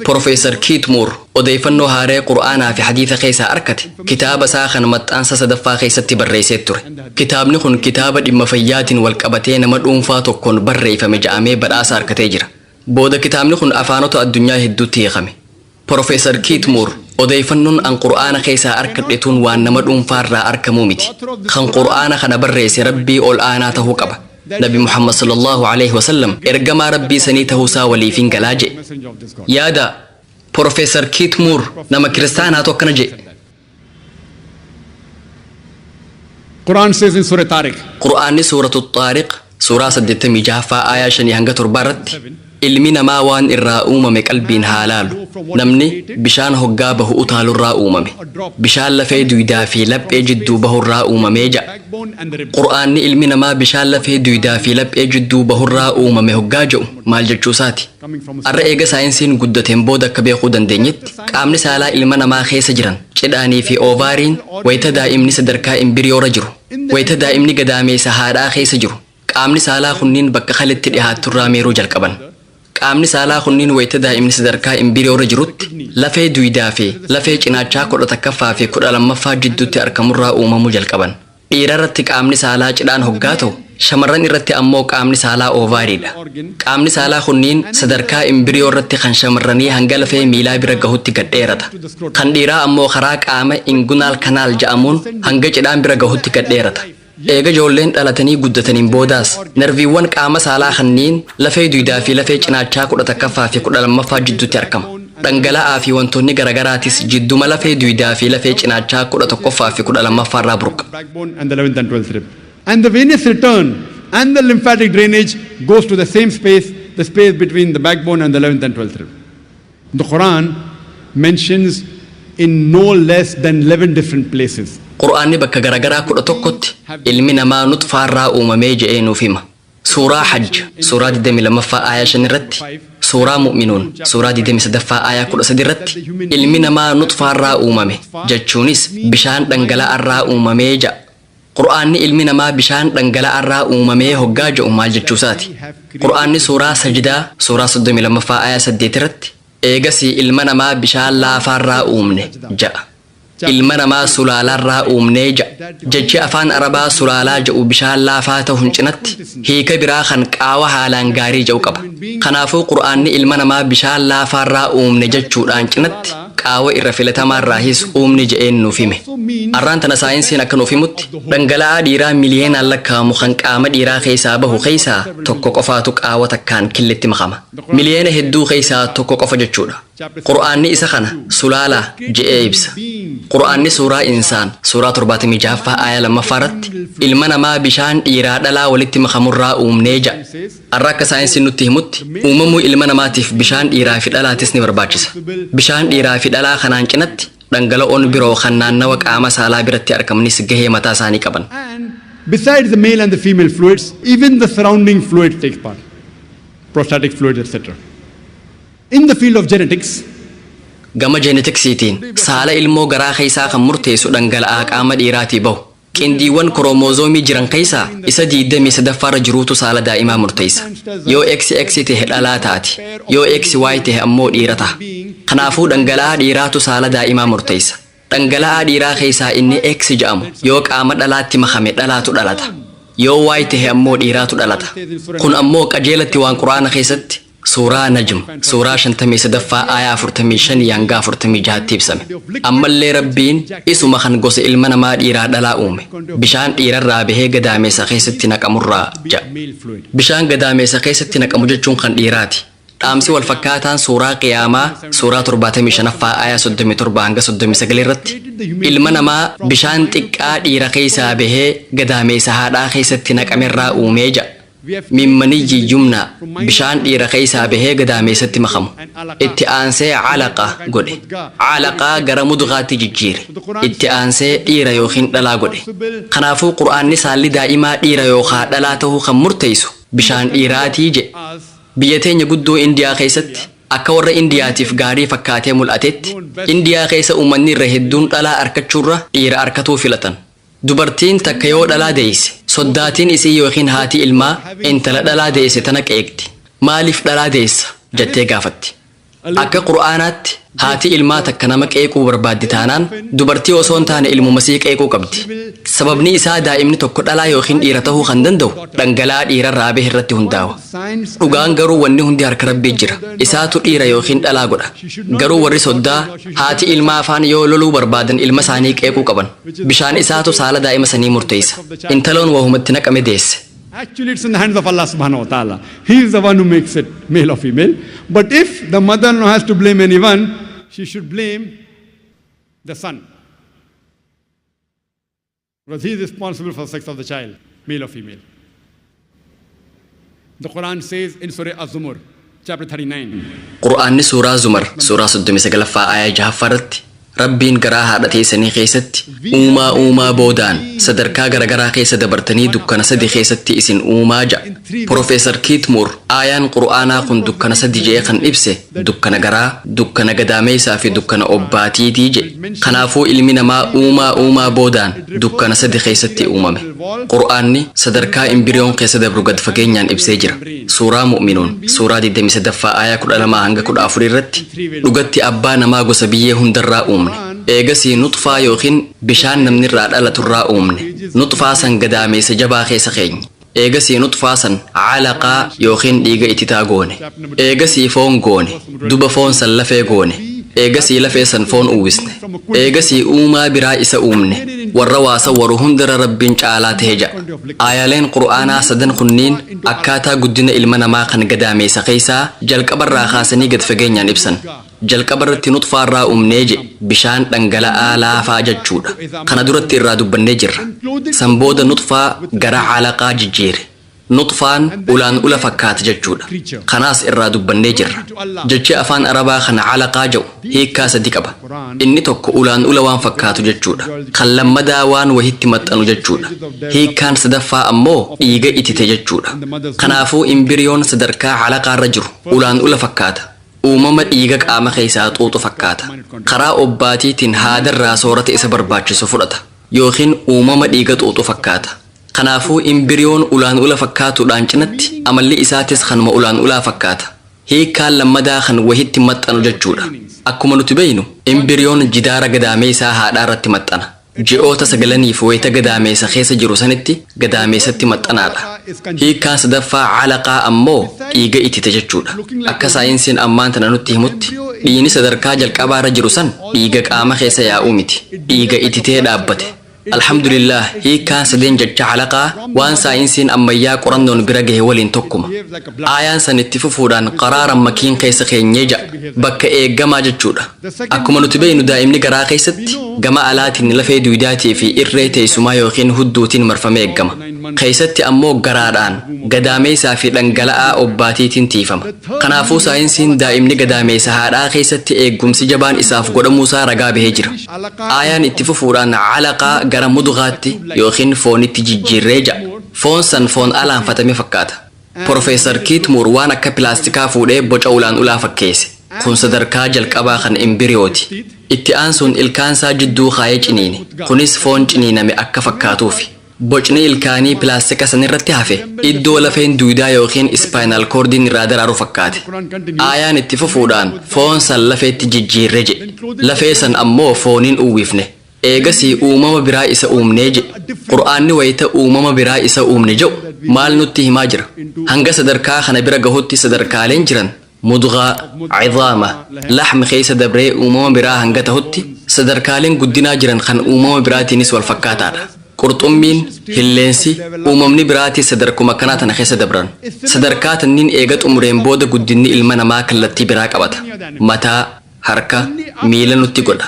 Profeesar Kiit Muur odeeffannoo haaraa qur'aanaa fi hadiisa keessaa harkate kitaaba isaa kan maxxansa 3ffaa keessatti barreessee ture. Kitaabni kun kitaaba dhimma fayyaatiin wal qabatee nama dhuunfaa tokkoon barreeffame jedhamee badhaasa harkatee jira. Booda kitaabni kun afaanota addunyaa hedduutti hiikame. Profeesar Kiit Muur odeeffannoon an qur'aana keessaa harkadhetuun waan nama dhuunfaarraa argamuu miti. Kan qur'aana kana barreesse rabbii ol aanaa ta'uu qaba. Nabi Muhammad sallallahu alaihi wasallam ergamaa rabbii sanii ta'uusaa waliifin galaa je. Yaada Profeesar Kiit Muur nama kiristaanaa tokkana je. Quran says in Surah Tariq. Qur'aanni suuratu Taariq suuraa 86ffaa aayaa 5 hanga 7 irratti ilmi namaa waan irraa uumame qalbiin haa laalu. Namni bishaan hoggaa bahu utaalurraa uumame. Bishaan lafee duydaa fi laphee jidduu bahurraa uumamee ja'a. Qur'aanni ilmi namaa bishaan lafee duydaa fi laphee jidduu bahurraa uumame hoggaa jedhu maal jechuusaati? Har'a eega saayinsiin guddateen booda akka beekuu dandeenyetti qaamni saalaa ilma namaa keessa jiran cidhaanii fi oovaariin wayita daa'imni sadarkaa imbiriyoora jiru. Wayita daa'imni gadaameessa haadhaa keessa jiru. Qaamni saalaa kunniin bakka kalitti dhiyaatturraa meeruu jalqaban. Qaamni saalaa kunniin wayita daa'imni sadarkaa imbiriyoora jirutti lafee duydaa fi lafee cinaachaa 11ffaa fi 12ffaa jidduutti argamurraa uumamuu jalqaban. Dhiira irratti qaamni saalaa cidhaan hoggaa ta'u shamarran irratti ammoo qaamni saalaa oovaariidha. Qaamni saalaa kunniin sadarkaa imbiriyoo irratti kan shamarranii hanga lafee miilaa bira gahutti gadheerata. Kan dhiiraa ammoo karaa qaama ingunaal kanaal jedhamuun hanga cidhaan bira gahutti gadheerata. Eega ijoolleen dhalatanii guddataniin boodaas narviiwwan qaama saalaa kanneen lafee duydaa fi lafee cinaachaa 11ffaa fi 12ffaa jidduutti argama. Dhangala'aa fi wantoonni garaagaraatis jidduma lafee duydaa fi lafee cinaachaa 11ffaa fi 12ffaa irraa burqa. And the venous return and the lymphatic drainage goes to the same space, the space between the backbone and the 11th and 12th rib. The Quran mentions in no less than 11 different places. Qur'aanni bakka garagaraa 11tti ilmi namaa nutfaarraa uumamee jedhee nuuf hima. Suuraa Hajj suuraa 22ffaa aayaa 5 irratti, suuraa Mu'minuun suuraa 23ffaa aayaa 13 irratti ilmi namaa nutfaarraa uumame jechuunis bishaan dhangala'aarraa uumamee ja'a. Qur'aanni ilmi namaa bishaan dhangala'aarraa uumamee hoggaa jedhu maal jechuusaati? Qur'aanni suuraa Sajdaa suuraa 32ffaa aayaa 8 irratti eegasii ilma namaa bishaan laafaarraa uumne ja'a. Ilma namaa sulaalaarraa uumnee ja'a. Jechi afaan Arabaa sulaalaa jedhu bishaan laafaa ta'uun cinatti hiika biraa kan qaawa haalaan gaarii jedhu qaba. Kanaafuu Qur'aanni ilma namaa bishaan laafaarraa uumne jechuudhaan cinatti qaawa irra filatamaarraahis uumne jedheen nuuf hime. Arraan tana saayinsiin akka nuuf himutti dhangala'aa dhiiraa miliyeenaan lakkaa'amu kan qaama dhiiraa keessaa bahu keessaa tokko qofaatu qaawa takkaan killitti makama. Miliyeena hedduu keessaa tokko qofa jechuudha. Qur'aanni isa kana sulaalaa je'ee ibsa. Qur'aanni suuraa insaan suuraa 76 aaya 2 irratti ilma namaa bishaan dhiiraa dhalaa walitti makamurraa uumnee ja'a. Har'a akka saayinsiin nutti himutti uumamuu ilma namaatiif bishaan dhiiraa fi dhalaatis ni barbaachisa. Bishaan dhiiraa fi dhalaa kanaan cinatti dhangala'oon biroo kan naannawa qaama saalaa biratti argamanis gahee mataa isaanii qaban. Besides the male and the female fluids, even the surrounding fluids take part. Prostatic fluids, etc. In the field of genetics, Gama jeenetiksiitiin saala ilmoo garaa keessaa kan murteessu dhangala'aa qaama dhiiraatii bahu. Qindiiwwan koromoozoomii jiran keessaa isa 23ffaarra jiruutu saala daa'imaa murteessa. Yoo XX tahe dhalaa taati, yoo XY tahe ammoo dhiira taha. Kanaafuu dhangala'aa dhiiraatu saala daa'imaa murteessa. Dhangala'aa dhiiraa keessaa inni X jedhamu yoo qaama dhalaatti makame dhalaatu dhalata. Yoo Y tahe ammoo dhiiraatu dhalata. Kun ammoo qajeelatti waan Quraana keessatti suuraa Najm suuraa 53ffaa aaya 45 hanga 46tti ibsame. Ammallee Rabbiin isuma kan gosa ilma namaa dhiiraa dhalaa uume. Bishaan dhiirarraa bahee gadaameessa keessatti naqamurraa ja'a. Bishaan gadaameessa keessatti naqamu jechuun kan dhiiraati. Dhaamsi wal fakkaataan suuraa qiyaamaa suuraa 75ffaa aaya 37 hanga 39 irratti ilma namaa bishaan xiqqaa dhiira keessaa bahee gadaameessa haadhaa keessatti naqamerraa uumee ja'a. Mimmaniyyi yumnaa bishaan dhiira keessaa bahee gadaameessatti makamu. Itti aansee calaqa godhe. Calaqaa gara mudgaatti jijjiire. Itti aansee dhiira yookiin dhalaa godhe. Kanaafuu Qur'aanni saalli daa'imaa dhiira yookaan dhalaa ta'uu kan murteessu bishaan dhiiraatii jedhe. Biyya teenya guddoo Indiyaa keessatti akka warra Indiyaatiif gaarii fakkaatee mul'atetti Indiyaa keessa uummanni irra hedduun dhalaa argachuurra dhiira argatuu filatan. Dubartiin takka yoo dhalaa deesse soddaatiin isii yookiin haati ilmaa intala dhalaa deesse tana qeeqti. Maaliif dhalaa deessa jettee gaafatti. Akka Qur'aanaatti haati ilmaa takka nama qeequu barbaaddi taanaan dubartii osoo hin taane ilmumasii qeequu qabdi. Sababni isaa daa'imni tokko dhalaa yookiin dhiira ta'uu kan danda'u dhangala'aa dhiirarraa bahe irratti hundaa'a. Dhugaan garuu wanni hundi harka Rabbii jira. Isaatu dhiira yookiin dhalaa godha. Garuu warri soddaa haati ilmaa afaan yoo loluu barbaadan ilma isaanii qeequu qaban. Bishaan isaatu saala daa'ima sanii murteessa. Intaloon wahumatti naqame deesse. Actually, it's in the hands of Allah subhanahu wa ta'ala. He is the one who makes it male or female. But if the mother-in-law has to blame anyone, she should blame the son. Because he is responsible for the sex of the child, male or female. The Quran says in Surah Az-Zumar, chapter 39. Qur'aanni suuraa Zumar suuraa 39ffaa aaya 6ffaa irratti Rabbiin garaa haadha teessanii keessatti uumaa boodaan sadarkaa garagaraa keessa dabartanii dukkana sadi keessatti isin uumaa ja'a. Profeesar Kiitmuur aayaan Qur'aanaa kun dukkana sadi jee kan ibse dukkana garaa, dukkana gadaameessaa fi dukkana obbaatiitii jedhe. Kanaafuu ilmi namaa uumaa boodaan dukkana sadi keessatti uumame. Qur'aanni sadarkaa imbiriyoon keessa dabru gad fageenyaan ibsee jira. Suuraa Mu'minuun suuraa 23ffaa aaya 12 hanga 14 irratti dhugatti abbaa namaa gosa biyyee hundarraa uumne. Eegasii nutfaa yookiin bishaan namni irraa dhalaturraa uumne. Nutfaa san gadaameessa jabaa keessa keenye. Eegasii nutfaa san calaqaa yookiin dhiiga ititaa goone. Eegasii foon goone. Duba foon san lafee goone. Eegasii lafee san foon uwwisne. Eegasii uumaa biraa isa uumne. Warra waasa waru hundara Rabbiin caalaa ta'e ja'a. Aayaaleen Qur'aanaa sadan kunniin akkaataa guddina ilma namaa kan gadaameessa keessaa jalqabarraa kaasanii gad fageenyaan ibsan. Jalqabarratti nutfaarraa uumnee jedhe bishaan dhangala'aa laafaa jechuudha. Kana duratti irraa dubbannee jirra. San booda nutfaa gara calaqaa jijjiire. Nutfaan ulaan ula fakkaata jechuudha. Kanaas irraa dubbannee jirra. Jechi afaan Arabaa kana calaqaa jedhu hiikkaa sadi qaba. Inni tokko ulaan ula waan fakkaatu jechuudha. Kan lammadaa waan wahitti maxxanu jechuudha. Hiikkaan sadaffaa ammoo dhiiga itite jechuudha. Kanaafuu imbiriyoon sadarkaa calaqaarra jiru ulaan ula fakkaata. Uumama dhiiga qaama keessaa xuuxu fakkaata. Karaa obbaatiitiin haadarraa soorata isa barbaachisu fudhata. Yookiin uumama dhiiga xuuxu fakkaata. Kanaafuu imbiriyoon ulaan ula fakkaatuudhaan cinatti amalli isaatis kanuma ulaan ulaa fakkaata. Hiikkaan lammadaa kan wahitti maxxanu jechuudha. Akkuma nuti beeynu imbiriyoon jidaara gadaameessaa haadhaa irratti maxxana. Ji'oota 9 wayita gadaameessa keessa jiru sanitti gadaameessatti maxxanaadha. Hiikkaan sadaffaa calaqaa ammoo dhiiga itite jechuudha. Akka saayinsiin ammaan tana nutti himutti dhiigni sadarkaa jalqabaarra jiru san dhiiga qaama keessa yaa'uu miti. Dhiiga ititee dhaabbate. alhamdulillah hiikaan sadeen jecha calaqaa waan saayinsiin ammayyaa qorannoon bira gahe waliin tokkuma aayaan san itti fufuudhaan qaraaran makiin keessa keenyee ja'a bakka eeggamaa jechuudha akkuma nuti beeynu daa'imni garaa keessatti gama alaatiin lafee duwidaatii fi irree teessumaa yookiin hudduutiin marfamee eeggama keessatti ammoo garaadhaan gadaameessaa fi dhangala'aa obbaatiitiin tiifama kanaafuu saayinsiin daa'imni gadaameessa haadhaa keessatti eeggumsi jabaan isaaf godhamuusaa ragaa bahee jira aayaan itti fufuudhaan calaqaa gara mudgaatti yookiin foonitti jijjiirree ja'a foon san foon alaanfatame fakkaata Profeesar Kiitmuur waan akka pilaastikaa fuudhee boca ulaan ulaa fakkeesse kun sadarkaa jalqabaa kan imbiriyooti itti aansuun ilkaansaa jidduu kaayee ciniine kunis foon ciniiname akka fakkaatuufi bocni ilkaanii pilaastika sanirratti hafe iddoo lafeen duwidaa yookiin ispaayinaal koordiin irraa daraaru fakkaate aayaan itti fufuudhaan foon san lafeetti jijjiirre jedhe lafee san ammoo fooniin uwwifne eegasii uumama biraa isa uumnee jedhe qur'aanni wayita uumama biraa isa uumne jedhu maal nutti himaa jira hanga sadarkaa kana bira gahutti sadarkaaleen jiran mudgaa cidaama laxmi keessa dabree uumama biraa hanga tahutti sadarkaaleen guddinaa jiran kan uumama biraatiinis wal fakkaataadha qurxummiin hilleensi uumamni biraatii sadarkuma kanaa tana keessa dabran sadarkaa tanniin eega xumureen booda guddinni ilma namaa kallattii biraa qabata mataa harka miila nutti godha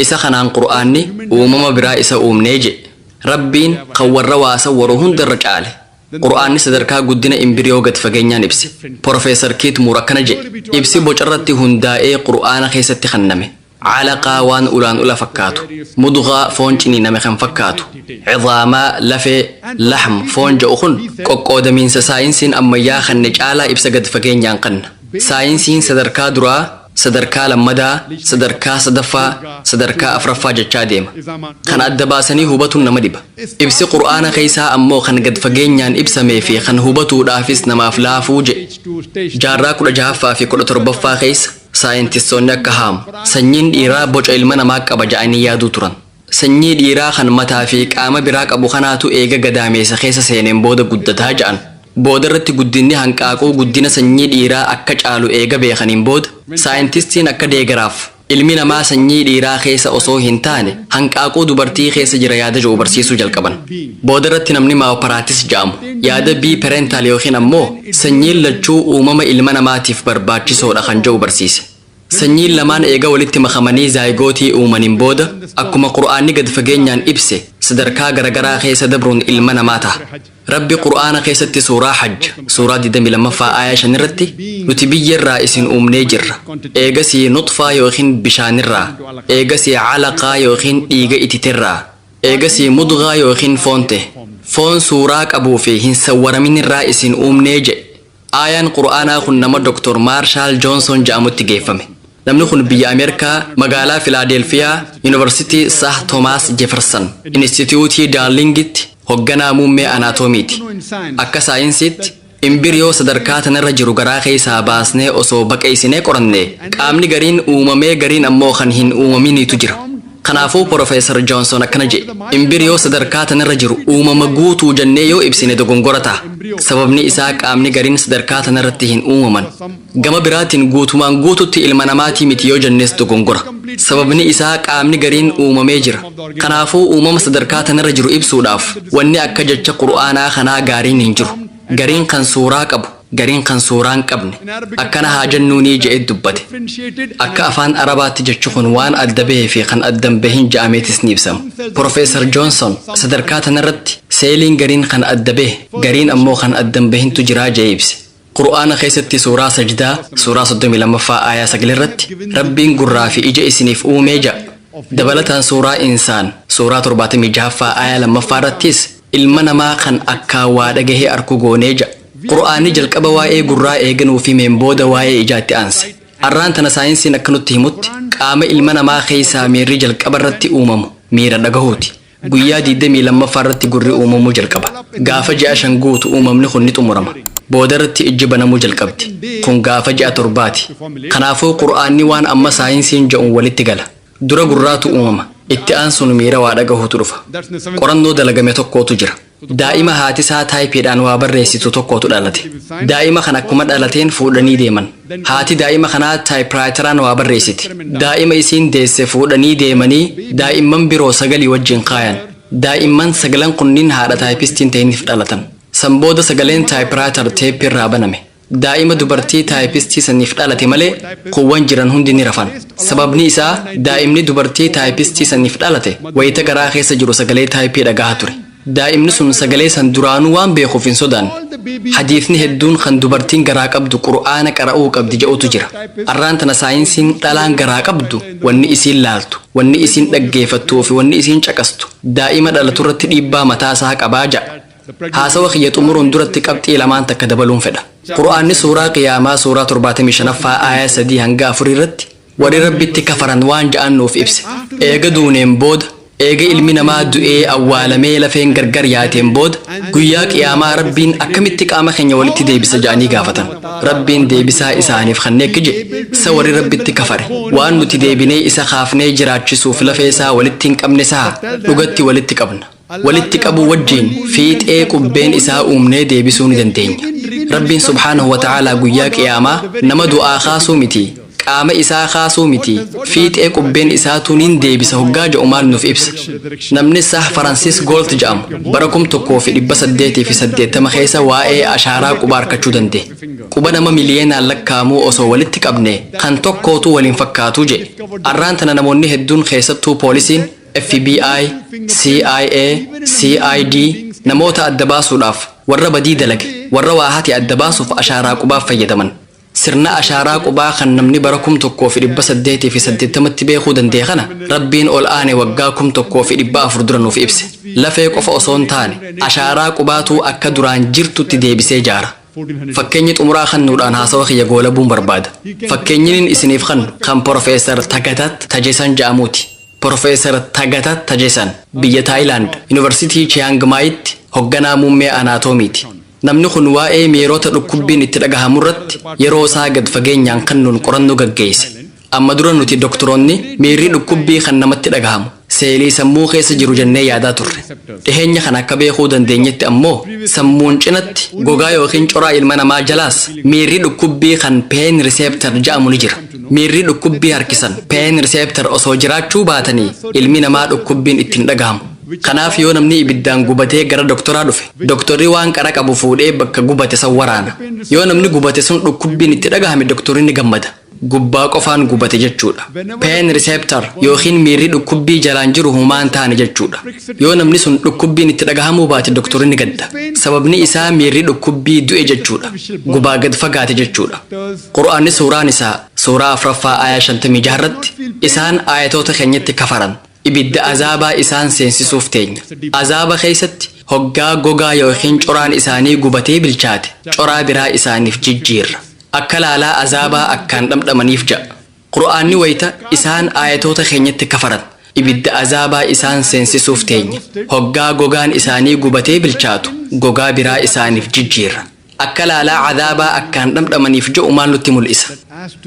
isa kanaan qur'aanni uumama biraa isa uumnee jedhe rabbiin kan warra waasa waru hundarra caale qur'aanni sadarkaa guddina imbiriyoo gad fageenyaan ibse Profeesar Kiitmuur akkana jedhe ibsi bocarratti hundaa'ee qur'aana keessatti kenname calaqaa waan ulaan ula fakkaatu mudgaa foon ciniiname kan fakkaatu cidaamaa lafee laxm foon jedhu kun qoqqoodamiinsa saayinsiin ammayyaa kanne caalaa ibsa gad fageenyaan kenna saayinsiin sadarkaa duraa sadarkaa lammadaa sadarkaa sadaffaa sadarkaa afraffaa jechaa deema kan adda baasanii hubatuun nama dhiba ibsi qur'aana keessaa ammoo kan gad fageenyaan ibsamee fi kan hubatuudhaafis namaaf laafuu jedhe jaarraa 16ffaa fi 17ffaa keessa saayintistoonni akka haamu sanyiin dhiiraa boca ilma namaa qaba ja'anii yaaduu turan sanyii dhiiraa kan mataa fi qaama biraa qabu kanaatu eega gadaameessa keessa seeneen booda guddataa ja'an booda irratti guddinni hanqaaquu guddina sanyii dhiiraa akka caalu eega beekaniin booda saayintistiin akka deegaraaf ilmi namaa sanyii dhiiraa keessa osoo hin taane hanqaaquu dubartii keessa jira yaada jiru barsiisuu jalqaban booda irratti namni maaparaatis ja'amu yaada bii parentaal yookiin ammoo sanyiin lachuu uumama ilma namaatiif barbaachisoodha kan jiru barsiise sanyiin lamaan eega walitti makamanii zaayigootii uumaniin booda akkuma qur'aanni gad fageenyaan ibse sadarkaa garagaraa keessa dabruun ilma namaa ta'a rabbi qur'aana keessatti suuraa hajj suuraa 22ffaa aayaa 5 irratti nuti biyyarraa isin uumnee jirra eegasii nutfaa yookiin bishaanirraa eegasii calaqaa yookiin dhiiga ititerraa eegasii mudgaa yookiin foonte foon suuraa qabuu fi hin sawwaraminirraa isin uumnee jedhe aayaan qur'aanaa kun nama Dr. Maarshaal Joonson jedhamutti geeffame namni kun biyya Ameerikaa magaalaa Filaadelfiyaa Yuunivarsiitii Sah Toomaas Jeefarsan Inistituutii Daarlingitti hogganaa muummee anaatoomiiti akka saayinsiitti imbiriyoo sadarkaa tanarra jiru garaa keessaa baasnee osoo baqeessinee qoranne qaamni gariin uumamee gariin ammoo kan hin uumaminiitu jira kanaafuu Profeesar Joonson akkana jedhe imbiriyoo sadarkaa tanarra jiru uumama guutuu jennee yoo ibsine dogongora ta'a sababni isaa qaamni gariin sadarkaa tanarratti hin uumaman gama biraatiin guutumaan guututti ilma namaatii miti yoo jennees dogongora sababni isaa qaamni gariin uumamee jira kanaafuu uumama sadarkaa tanarra jiru ibsuudhaaf wanni akka jecha qur'aanaa kanaa gaariin hin jiru gariin kan suuraa qabu gariin kan suuraa hin qabne akkana haa jennuunii jedhee dubbate akka afaan arabaatti jechu kun waan adda bahee fi kan addan bahin ja'ameetis ni ibsama Profeesar Joonson sadarkaa tanarratti seeliin gariin kan adda bahe gariin ammoo kan addan bahintu jiraa jedhee ibse qur'aana keessatti suuraa sajdaa suuraa 32ffaa aayaa 9 irratti rabbiin gurraa fi ija isiniif uumee ja'a dabalataan suuraa insaan suuraa 76ffaa aayaa 2ffaa irrattis ilma namaa kan akkaan waa dhagahee arku goonee ja'a qur'aanni jalqaba waa'ee gurraa eeganuu fi booda waa'ee ijaatti aanse arraan tana saayinsiin akka nutti himutti qaama ilma namaa keessaa miirri jalqaba irratti uumamu miira dhagahuuti guyyaa 22ffaa irratti gurri uumamuu jalqaba gaafa ji'a 5 guutu uumamni kun ni xumurama booda irratti ijji banamuu jalqabdi kun gaafa ji'a 7ti kanaafuu qur'aanni waan amma saayinsiin jedhuun walitti gala dura gurraatu uumama itti aansuun miira waa dhagahuutu dhufa qorannoo dalagame tokkootu jira daa'ima haati isaa taayipiidhaan waa barreessitu tokkootu dhalate daa'ima kan akkuma dhalateen fuudhanii deeman haati daa'ima kanaa taayipiraayitaraan waa barreessiti daa'ima isiin deesse fuudhanii deemanii daa'imman biroo 9 wajjin kaayan daa'imman sagalan kunniin haadha taayipistiin ta'iniif dhalatan. San booda sagaleen taayipiraatar teeppii irraa baname. Daa'ima dubartii taayipistii saniif dhalate malee kuuwwan jiran hundi ni rafan. Sababni isaa daa'imni dubartii taayipistii saniif dhalate wayita garaa keessa jiru sagalee taayipii dhagahaa ture. Daa'imni sun sagalee san duraanuu waan beekuuf hin sodaan. Hadiisni hedduun kan dubartiin garaa qabdu qur'aana qara'uu qabdi jedhutu jira. Arraan tana saayinsiin dhalaan garaa qabdu wanni isiin laaltu, wanni isiin dhaggeeffattuu fi wanni isiin caqastu daa'ima dhalatu irratti dhiibbaa mataa isaa qabaa ja'a. Haasawa kiyya xumuruun duratti qabxii lamaan takka dabaluun fedha. Qur'aanni suuraa qiyaamaa suuraa 75ffaa aayaa 3 hanga 4 irratti warri rabbitti kafaran waan ja'an nuuf ibse. Eega duuneen booda eega ilmi namaa du'ee awwaalamee lafeen gargar yaateen booda guyyaa qiyaamaa rabbiin akkamitti qaama keenya walitti deebisa ja'anii gaafatan. Rabbiin deebisaa isaaniif kanneekki jedhe isa warri rabbitti kafare waan nuti deebinee isa kaafnee jiraachisuuf lafee isaa walitti hin qabne isaa dhugatti walitti qabna. Walitti qabu wajjiin fiixee qubbeen isaa uumnee deebisuu ni dandeenya. Rabbiin subhaanahu wa ta'aalaa guyyaa qiyaamaa nama du'aa kaasuu miti. Qaama isaa kaasuu miti. Fiixee qubbeen isaa tuniin deebisa hoggaa ja'u maal nuuf ibsa. Namni Saah Faransis Goolt jedhamu bara 1880 keessa waa'ee ashaaraa qubaa harkachuu danda'e. Quba nama miliyoonaan lakkaa'amuu osoo walitti qabne kan tokkootu waliin fakkaatu jedhe. Arraan tana namoonni hedduun keessattuu poolisiin FBI, CIA, CID namoota adda baasuudhaaf warra badii dalage warra waa hate adda baasuuf ashaaraa qubaaf fayyadaman. Sirna ashaaraa qubaa kan namni bara 1880tti beekuu danda'e kana rabbiin ol aane waggaa 1400 dura nuuf ibse. Lafee qofa osoo hin taane ashaaraa qubaatu akka duraan jirtutti deebisee jaara. Fakkeenyi xumuraa kannuudhaan haasawa kiyya goolabuun barbaada. Fakkeenyiin isiniif kannu kan Profeesar Tagatat Tajesan jedhamuuti. Profeesar Tagatat Tajesan biyya Taayilaand Yuunivarsiitii Chiang Maayitti hogganaa muummee anaatoomiiti. Namni kun waa'ee miirota dhukkubbiin itti dhagahamu irratti yeroo isaa gad fageenyaan kannuun qorannoo gaggeesse. Amma dura nuti doktoroonni miirri dhukkubbii kan namatti dhagahamu seelii sammuu keessa jiru jennee yaadaa turre. Dhiheenya kan akka beekuu dandeenyetti ammoo sammuun cinatti gogaa yookiin coraa ilma namaa jalaas miirri dhukkubbii kan peen riseeptar jedhamu ni jira. Miirri dhukkubbii harkisan peen riseeptar osoo jiraachuu baatanii ilmi namaa dhukkubbiin ittiin dhagahamu. Kanaaf yoo namni ibiddaan gubatee gara doktoraa dhufe doktorri waan qara qabu fuudhee bakka gubate san waraana. Yoo namni gubate sun dhukkubbiin itti dhagahame doktorri ni gammada. Gubbaa qofaan gubate jechuudha. Peen riseeptar yookiin miirri dhukkubbii jalaan jiru humaan taane jechuudha. Yoo namni sun dhukkubbiin itti dhagahamuu baate doktorri ni gadda. Sababni isaa miirri dhukkubbii du'e jechuudha. Gubaa gad fagaate jechuudha. Qur'aanni suuraan isaa suuraa 4ffaa aayaa 56 irratti isaan aayatoota keenyatti kafaran. Ibidda azaabaa isaan seensisuuf teenya. Azaaba keessatti hoggaa gogaa yookiin coraan isaanii gubatee bilchaate coraa biraa isaaniif jijjiirra. Akka laalaa azaabaa akkaan dhamdhamaniif ja'a. Qur'aanni wayita isaan aayatoota keenyatti kafaran. Ibidda azaabaa isaan seensisuuf teenya. Hoggaa gogaan isaanii gubatee bilchaatu gogaa biraa isaaniif jijjiirra. Akka laalaa azaabaa akkaan dhamdhamaniif ja'u maal nutti mul'isa?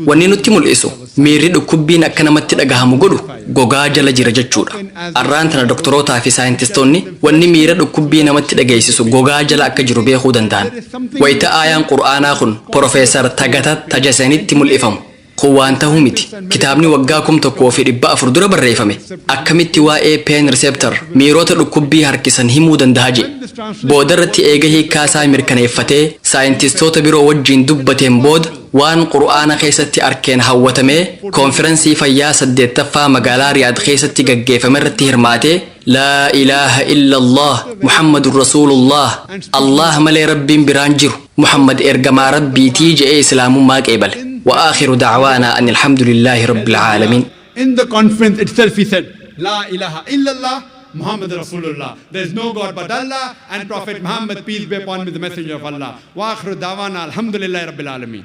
Wanni nutti mul'isu miirri dhukkubbiin akka namatti dhagahamu godhu gogaa jala jira jechuudha. Arraan tana doktorootaa fi saayintistoonni wanni miira dhukkubbii namatti dhageessisu gogaa jala akka jiru beekuu danda'an. Wayita aayaan qur'aanaa kun Profeesar Tagatat Tajasanitti mul'ifamu. Kun waan ta'uu miti. Kitaabni waggaa 1400 dura barreeffame akkamitti waa'ee peen riseeptar miirota dhukkubbii harkisan himuu danda'a jedhe. Boodarratti eega hiikkaasaa mirkaneeffatee saayintistoota biroo wajjiin dubbateen booda waan qur'aana keessatti arkeen hawwatamee koonfirensii fayyaa 8ffaa magaalaa Riyaad keessatti gaggeeffame irratti hirmaatee laa ilaaha illallah Muhammadun Rasuulullah Allah malee rabbiin biraan jiru Muhammad ergamaa rabbiitii jedhee islaamummaa qeebale. وآخر دعوانا أن الحمد لله رب العالمين. In the conference itself he said, La ilaha illallah, Muhammad Rasulullah. There is no God but Allah and Prophet Muhammad, peace be upon him, the messenger of Allah. Wa akhiru da'wana alhamdulillahi rabbil alamin.